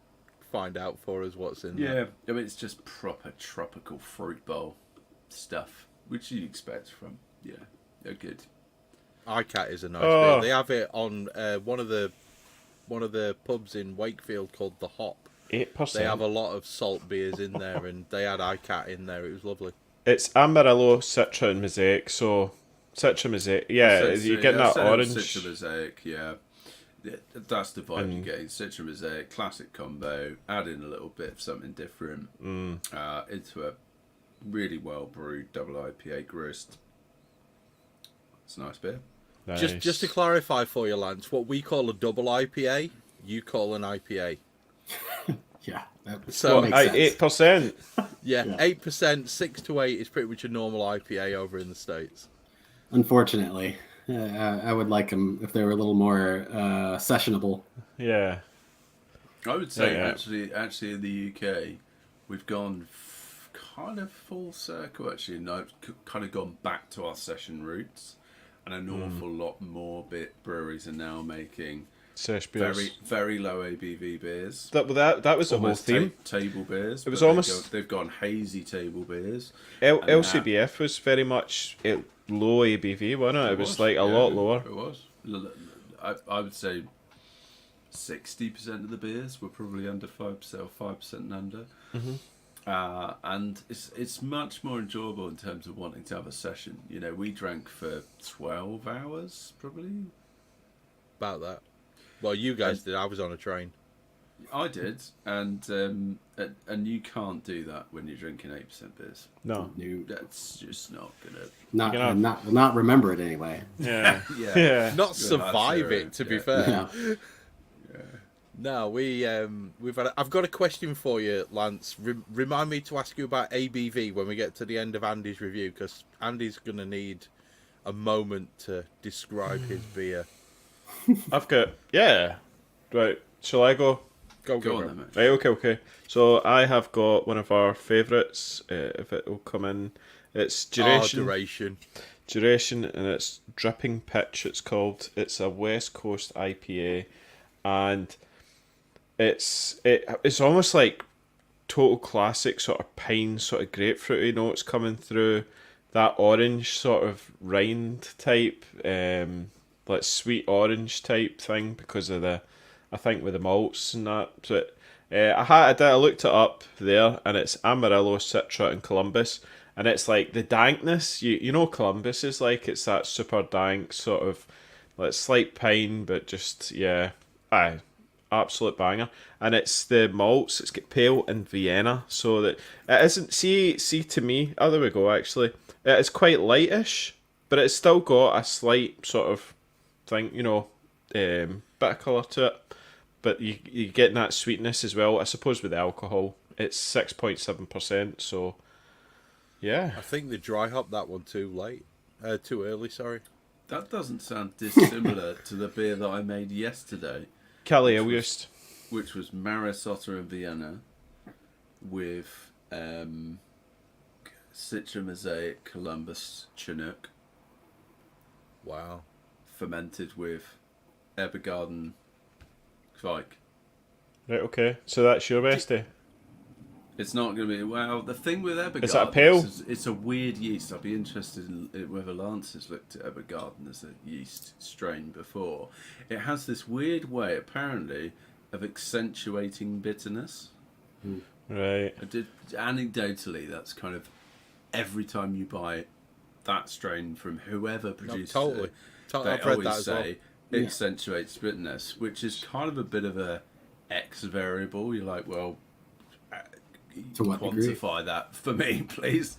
find out for us what's in there. Yeah, I mean, it's just proper tropical fruit bowl stuff, which you'd expect from, they're good. iCat is a nice beer. They have it on one of the pubs in Wakefield called The Hop. 8%. They have a lot of salt beers in there, and they had iCat in there. It was lovely. It's Amarillo, Citra, and Mosaic. So Citra Mosaic, you're getting that orange. Citra Mosaic, yeah. That's the vibe you're getting. Citra Mosaic, classic combo. Add in a little bit of something different into a really well brewed double IPA grist. It's a nice beer. Nice. Just to clarify for you, Lance, what we call a double IPA, you call an IPA. Yeah. So makes sense. 8%. Yeah, 8%, 6 to 8 is pretty much a normal IPA over in the States. Unfortunately, I would like them if they were a little more sessionable. Yeah. I would say actually in the UK, we've gone kind of full circle actually, and I've kind of gone back to our session roots, and an awful lot more breweries are now making Sesh beers. very very low ABV beers. That was the whole Almost theme. Table beers. It was but almost they've gone hazy table beers. LCBF was very much low ABV, wasn't it? It was like a lot lower. It was. I would say 60% of the beers were probably under 5% or 5% and under. And it's much more enjoyable in terms of wanting to have a session. You know, we drank for 12 hours, probably. About that. Well, you guys did. I was on a train. I did, and you can't do that when you're drinking 8% beers. No. That's just not gonna. Not remember it anyway. Yeah. Yeah. Not survive it, to be fair. Yeah. No, we've had. I've got a question for you, Lance. Remind me to ask you about ABV when we get to the end of Andy's review, because Andy's going to need a moment to describe his beer. I've got right. Shall I go? Go on then, mate. Right. Okay. So I have got one of our favourites. If it will come in, it's Duration. Duration. And it's Dripping Pitch. It's called. It's a West Coast IPA, and it's almost like total classic sort of pine, sort of grapefruity notes coming through. That orange sort of rind type, like sweet orange type thing because of I think with the malts and that. So I looked it up there, and it's Amarillo, Citra, and Columbus, and it's like the dankness. You know Columbus is like, it's that super dank sort of like slight pine, but just absolute banger. And it's the malts. It's got pale and Vienna, so that it isn't. See to me. Oh, there we go. Actually, it's quite lightish, but it's still got a slight sort of thing, bit of colour to it. but you get that sweetness as well. I suppose with alcohol, it's 6.7%. So yeah, I think the dry hop that one too early. Sorry. That doesn't sound dissimilar to the beer that I made yesterday, Cali which August. which was Maris Otter and Vienna with Citra Mosaic Columbus Chinook, Wow. fermented with Ebergarden Kvike. Right, okay. So that's your bestie. It's not going to be... Well, the thing with Ebergarden... Is that a pale? It's a weird yeast. I'd be interested in whether Lance has looked at Ebergarden as a yeast strain before. It has this weird way, apparently, of accentuating bitterness. Right. Anecdotally, that's kind of... Every time you buy that strain from whoever produced totally. it, Totally. they I've read always that as well. say it accentuates bitterness, which is kind of a bit of a X variable. You're like, well... To what degree? quantify that for me, please.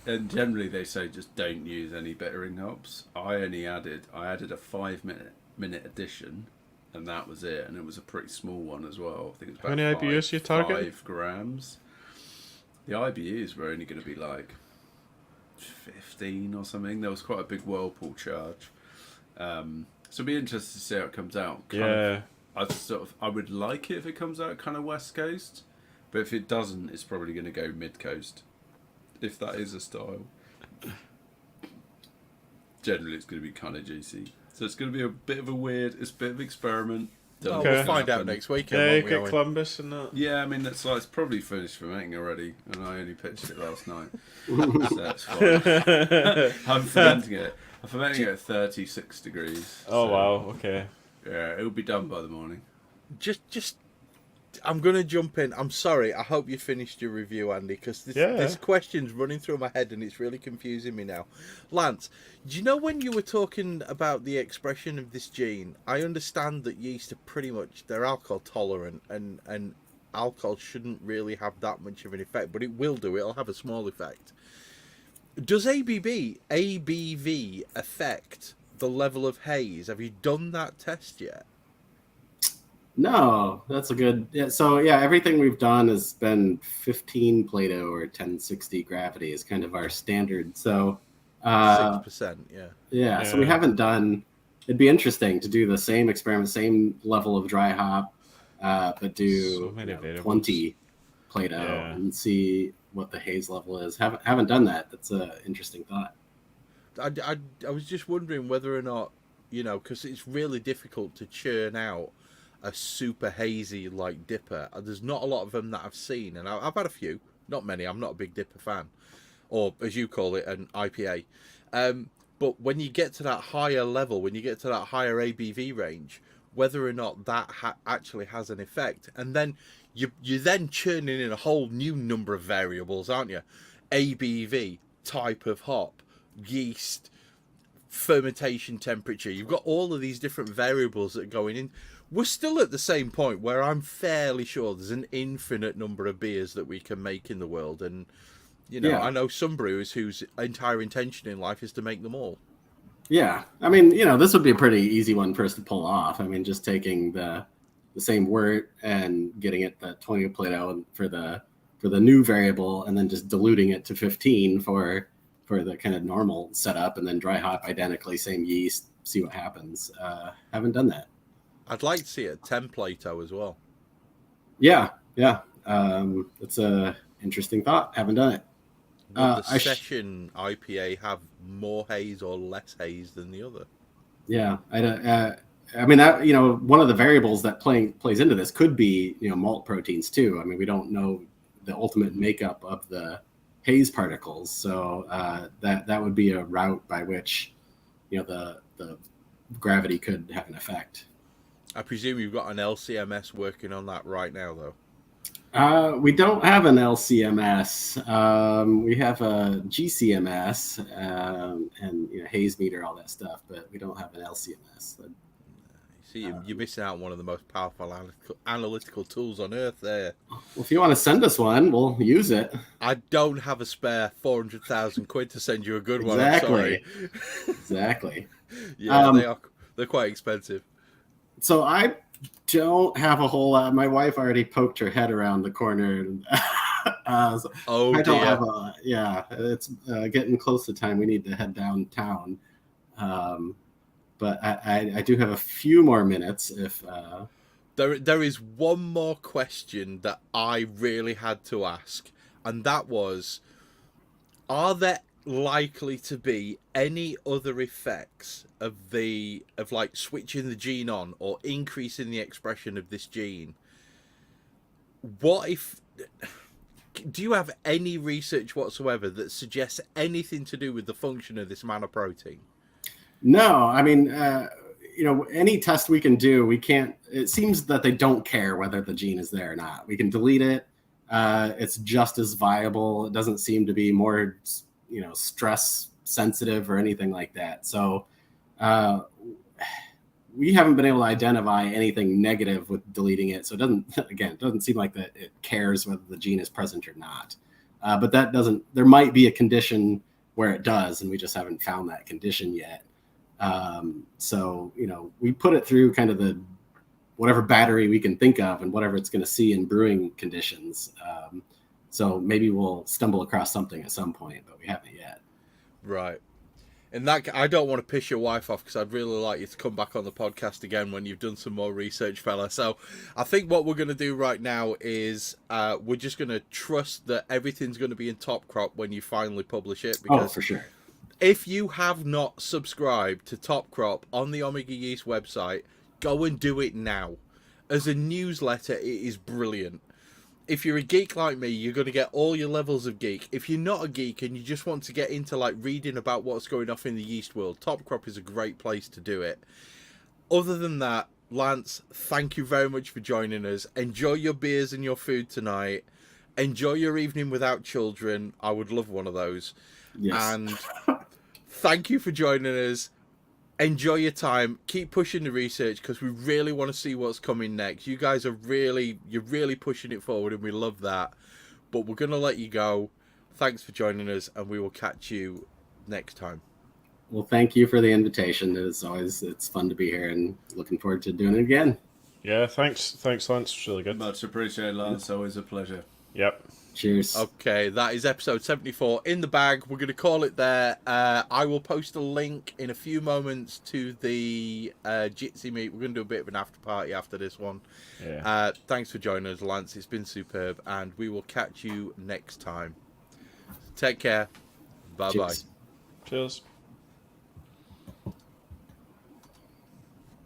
And generally they say just don't use any bittering hops. I added a 5-minute addition, and that was it. And it was a pretty small one as well. I think it's about How many IBUs you target? 5 grams. The IBUs were only going to be like 15 or something. There was quite a big whirlpool charge. So it'd be interested to see how it comes out. I would like it if it comes out kind of West Coast. But if it doesn't, it's probably going to go mid-coast, if that is a style. Generally, it's going to be kind of juicy. So it's going to be a bit of a weird experiment. Well, Okay. we'll find out next week. Yeah, you get Columbus and that. Yeah, I mean, it's probably finished fermenting already, and I only pitched it last night. So that's fine. I'm fermenting it. I'm fermenting it at 36 degrees. Oh, so, wow, okay. Yeah, it'll be done by the morning. Just I'm going to jump in. I'm sorry. I hope you finished your review, Andy, because this question's running through my head and it's really confusing me now. Lance, do you know when you were talking about the expression of this gene, I understand that yeast are pretty much, they're alcohol tolerant and alcohol shouldn't really have that much of an effect, but it will do. It'll have a small effect. Does ABV affect the level of haze? Have you done that test yet? No, that's a good. Yeah, so yeah, everything we've done has been 15 Plato or 1060 gravity is kind of our standard. So 6%, yeah. So we haven't done. It'd be interesting to do the same experiment, same level of dry hop, but do so 20 Plato and see what the haze level is. Haven't done that. That's an interesting thought. I was just wondering whether or not, because it's really difficult to churn out a super hazy like dipper. There's not a lot of them that I've seen, and I've had a few, not many. I'm not a big dipper fan, or as you call it, an IPA. But when you get to that higher level, when you get to that higher ABV range, whether or not that actually has an effect, and then you're then churning in a whole new number of variables, aren't you? ABV, type of hop, yeast, fermentation temperature. You've got all of these different variables that are going in. We're still at the same point where I'm fairly sure there's an infinite number of beers that we can make in the world. And, I know some brewers whose entire intention in life is to make them all. Yeah. I mean, this would be a pretty easy one for us to pull off. I mean, just taking the same wort and getting it the 20 Plato for the new variable and then just diluting it to 15 for the kind of normal setup and then dry hop identically, same yeast, see what happens. Haven't done that. I'd like to see it 10 Plato as well. Yeah. It's a interesting thought. Haven't done it. Would the session IPA have more haze or less haze than the other? Yeah. I mean, that, one of the variables that plays into this could be, malt proteins too. I mean, we don't know the ultimate makeup of the haze particles. So that would be a route by which, the gravity could have an effect. I presume you've got an LCMS working on that right now, though. We don't have an LCMS. We have a GCMS and haze meter, all that stuff, but we don't have an LCMS. See, you're missing out on one of the most powerful analytical tools on earth there. Well, if you want to send us one, we'll use it. I don't have a spare 400,000 quid to send you a good one. Exactly. I'm sorry. Exactly. Yeah, they're quite expensive. So I don't have a whole lot. My wife already poked her head around the corner. So Oh I don't dear. have a. Yeah, it's getting close to time. We need to head downtown. But I do have a few more minutes if. There is one more question that I really had to ask, and that was, are there likely to be any other effects of like switching the gene on or increasing the expression of this gene? What if, do you have any research whatsoever that suggests anything to do with the function of this mana protein? No, I mean, any test we can do, we can't. It seems that they don't care whether the gene is there or not. We can delete it. It's just as viable. It doesn't seem to be more, stress sensitive or anything like that. So we haven't been able to identify anything negative with deleting it. So it doesn't seem like that it cares whether the gene is present or not. But there might be a condition where it does, and we just haven't found that condition yet. So we put it through kind of the whatever battery we can think of and whatever it's going to see in brewing conditions. So maybe we'll stumble across something at some point, but we haven't yet. Right. And that, I don't want to piss your wife off, because I'd really like you to come back on the podcast again when you've done some more research, fella. So I think what we're going to do right now is we're just going to trust that everything's going to be in top crop when you finally publish it. Because for sure. if you have not subscribed to Top Crop on the Omega Yeast website, go and do it now. As a newsletter, it is brilliant. If you're a geek like me, you're going to get all your levels of geek. If you're not a geek and you just want to get into like reading about what's going on in the yeast world, Top Crop is a great place to do it. Other than that, Lance, thank you very much for joining us. Enjoy your beers and your food tonight. Enjoy your evening without children. I would love one of those. Yes. And thank you for joining us. Enjoy your time. Keep pushing the research, because we really want to see what's coming next. You guys you're really pushing it forward, and we love that. But we're going to let you go. Thanks for joining us, and we will catch you next time. Well, thank you for the invitation. It's fun to be here, and looking forward to doing it again. Yeah, thanks, Lance. It's really good. Much appreciated, Lance. Always a pleasure. Yep. Cheers. Okay, that is episode 74 in the bag. We're going to call it there. I will post a link in a few moments to the Jitsi meet. We're going to do a bit of an after party after this one. Yeah. Thanks for joining us, Lance. It's been superb, and we will catch you next time. Take care. Bye-bye. Cheers. Cheers.